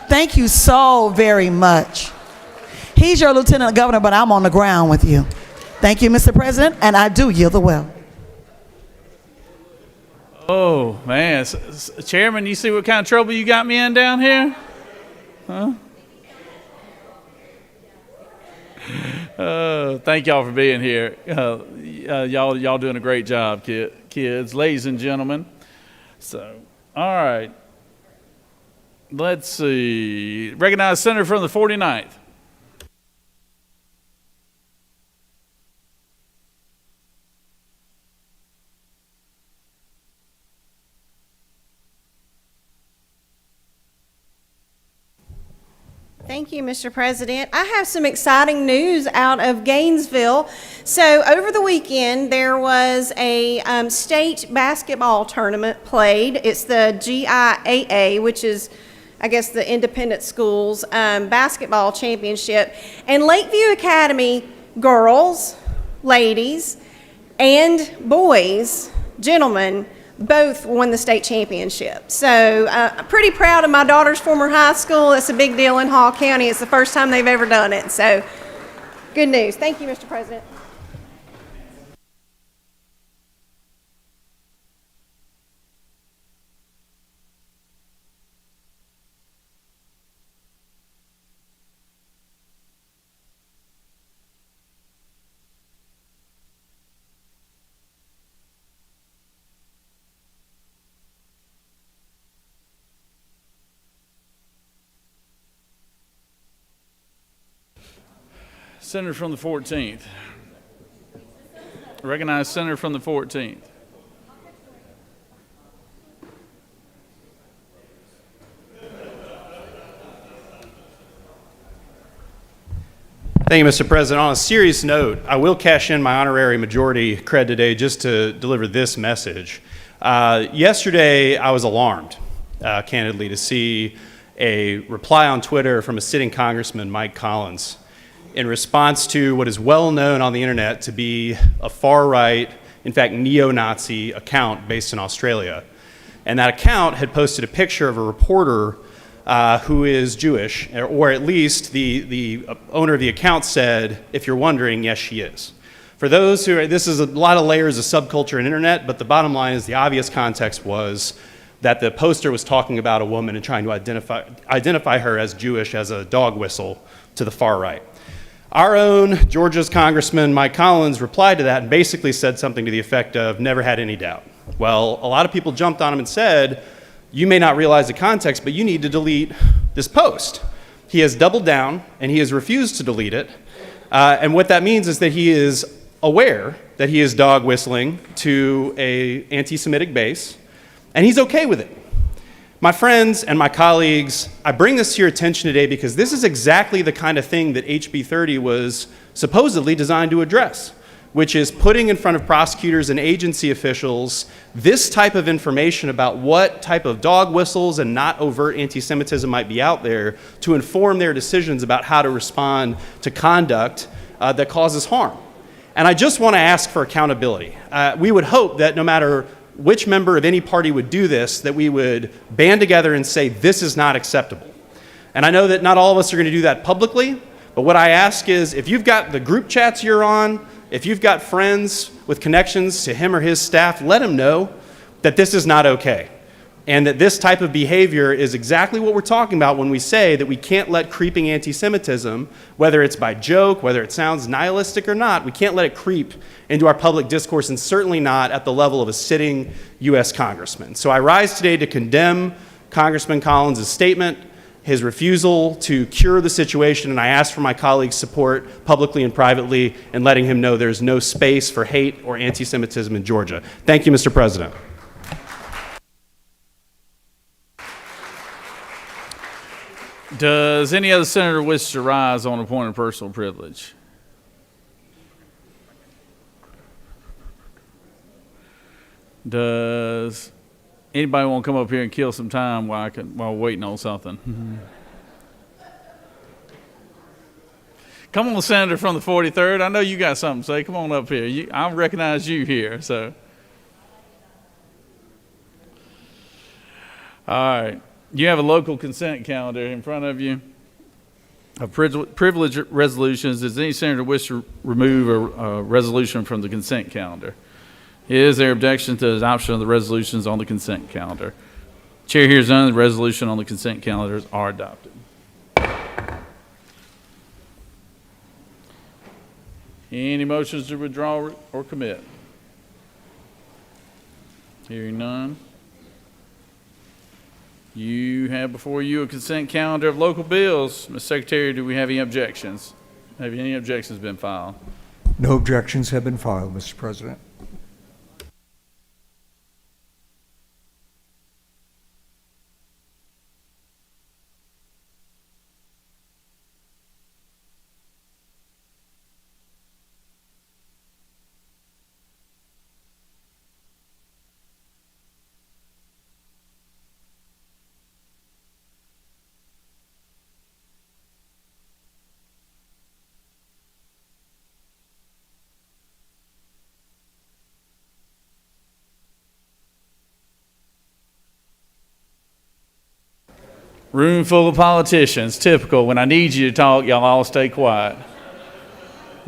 Thank you so very much. He's your lieutenant governor, but I'm on the ground with you. Thank you, Mr. President, and I do yield the well. Oh, man. Chairman, you see what kind of trouble you got me in down here? Huh? Thank y'all for being here. Y'all doing a great job, kids, ladies and gentlemen. So, all right. Let's see. Recognize Senator from the 49th. Thank you, Mr. President. I have some exciting news out of Gainesville. So over the weekend, there was a state basketball tournament played. It's the GIAA, which is, I guess, the independent schools basketball championship. And Lakeview Academy girls, ladies, and boys, gentlemen, both won the state championship. So I'm pretty proud of my daughter's former high school. It's a big deal in Hall County. It's the first time they've ever done it. So good news. Thank you, Mr. President. Senator from the 14th. Recognize Senator from the 14th. Thank you, Mr. President. On a serious note, I will cash in my honorary majority cred today just to deliver this message. Yesterday, I was alarmed, candidly, to see a reply on Twitter from a sitting Congressman, Mike Collins, in response to what is well known on the internet to be a far-right, in fact, neo-Nazi account based in Australia. And that account had posted a picture of a reporter who is Jewish, or at least the owner of the account said, if you're wondering, yes, she is. For those who are, this is a lot of layers of subculture and internet, but the bottom line is the obvious context was that the poster was talking about a woman and trying to identify her as Jewish as a dog whistle to the far right. Our own Georgia's Congressman Mike Collins replied to that and basically said something to the effect of, never had any doubt. Well, a lot of people jumped on him and said, you may not realize the context, but you need to delete this post. He has doubled down and he has refused to delete it. And what that means is that he is aware that he is dog whistling to an anti-Semitic base, and he's okay with it. My friends and my colleagues, I bring this to your attention today because this is exactly the kind of thing that HB 30 was supposedly designed to address, which is putting in front of prosecutors and agency officials this type of information about what type of dog whistles and not overt anti-Semitism might be out there to inform their decisions about how to respond to conduct that causes harm. And I just want to ask for accountability. We would hope that no matter which member of any party would do this, that we would band together and say this is not acceptable. And I know that not all of us are going to do that publicly, but what I ask is if you've got the group chats you're on, if you've got friends with connections to him or his staff, let him know that this is not okay. And that this type of behavior is exactly what we're talking about when we say that we can't let creeping anti-Semitism, whether it's by joke, whether it sounds nihilistic or not, we can't let it creep into our public discourse, and certainly not at the level of a sitting U.S. congressman. So I rise today to condemn Congressman Collins' statement, his refusal to cure the situation, and I ask for my colleagues' support publicly and privately in letting him know there's no space for hate or anti-Semitism in Georgia. Thank you, Mr. President. Does any other senator wish to rise on a point of personal privilege? Does anybody want to come up here and kill some time while we're waiting on something? Come on, Senator from the 43rd. I know you got something to say. Come on up here. I recognize you here. So, all right. You have a local consent calendar in front of you of privilege resolutions. Does any senator wish to remove a resolution from the consent calendar? Is there objection to the adoption of the resolutions on the consent calendar? Chair hears none. The resolution on the consent calendars are adopted. Any motions to withdraw or commit? Hearing none. You have before you a consent calendar of local bills. Ms. Secretary, do we have any objections? Have any objections been filed? No objections have been filed, Mr. President. Room full of politicians. Typical. When I need you to talk, y'all all stay quiet.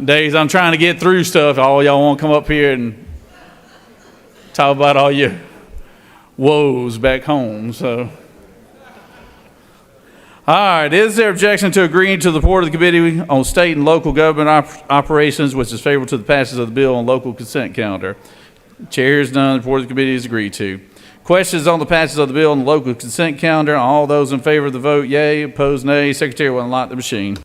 Days I'm trying to get through stuff, all y'all want to come up here and talk about all your woes back home. So, all right. Is there objection to agreeing to the report of the Committee on State and Local Government Operations, which is favorable to the passage of the bill on local consent calendar? Chair hears none. The report of the committee is agreed to. Questions on the passage of the bill on the local consent calendar? All those in favor of the vote, yea. Opposed, nay. Secretary will unlock the machine.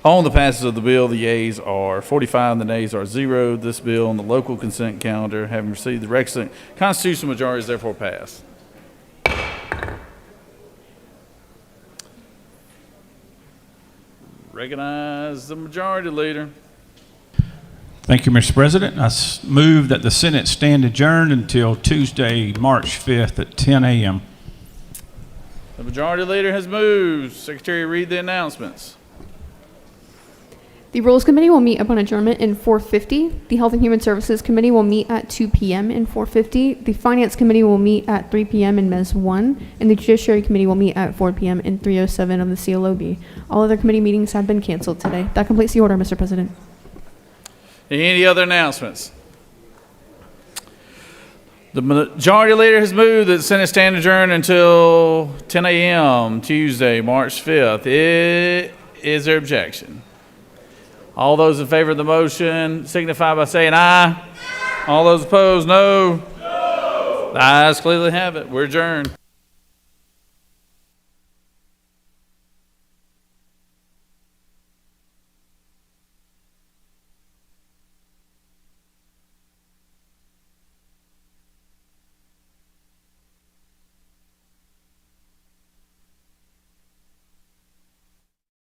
On the passage of the bill, the yeas are 45 and the nays are 0. This bill on the local consent calendar, having received the requisite constitutional majority, is therefore passed. Recognize the majority leader. Thank you, Mr. President. I move that the Senate stand adjourned until Tuesday, March 5th at 10 a.m. The majority leader has moved. Secretary, read the announcements. The Rules Committee will meet upon adjournment in 4:50. The Health and Human Services Committee will meet at 2 p.m. in 4:50. The Finance Committee will meet at 3 p.m. in Mes 1. And the Judiciary Committee will meet at 4 p.m. in 307 of the CLOB. All other committee meetings have been canceled today. That completes the order, Mr. President. Any other announcements? The majority leader has moved that the Senate stand adjourned until 10 a.m. Tuesday, March 5th. Is there objection? All those in favor of the motion signify by saying aye. All those opposed, no. The ayes clearly have it. We're adjourned.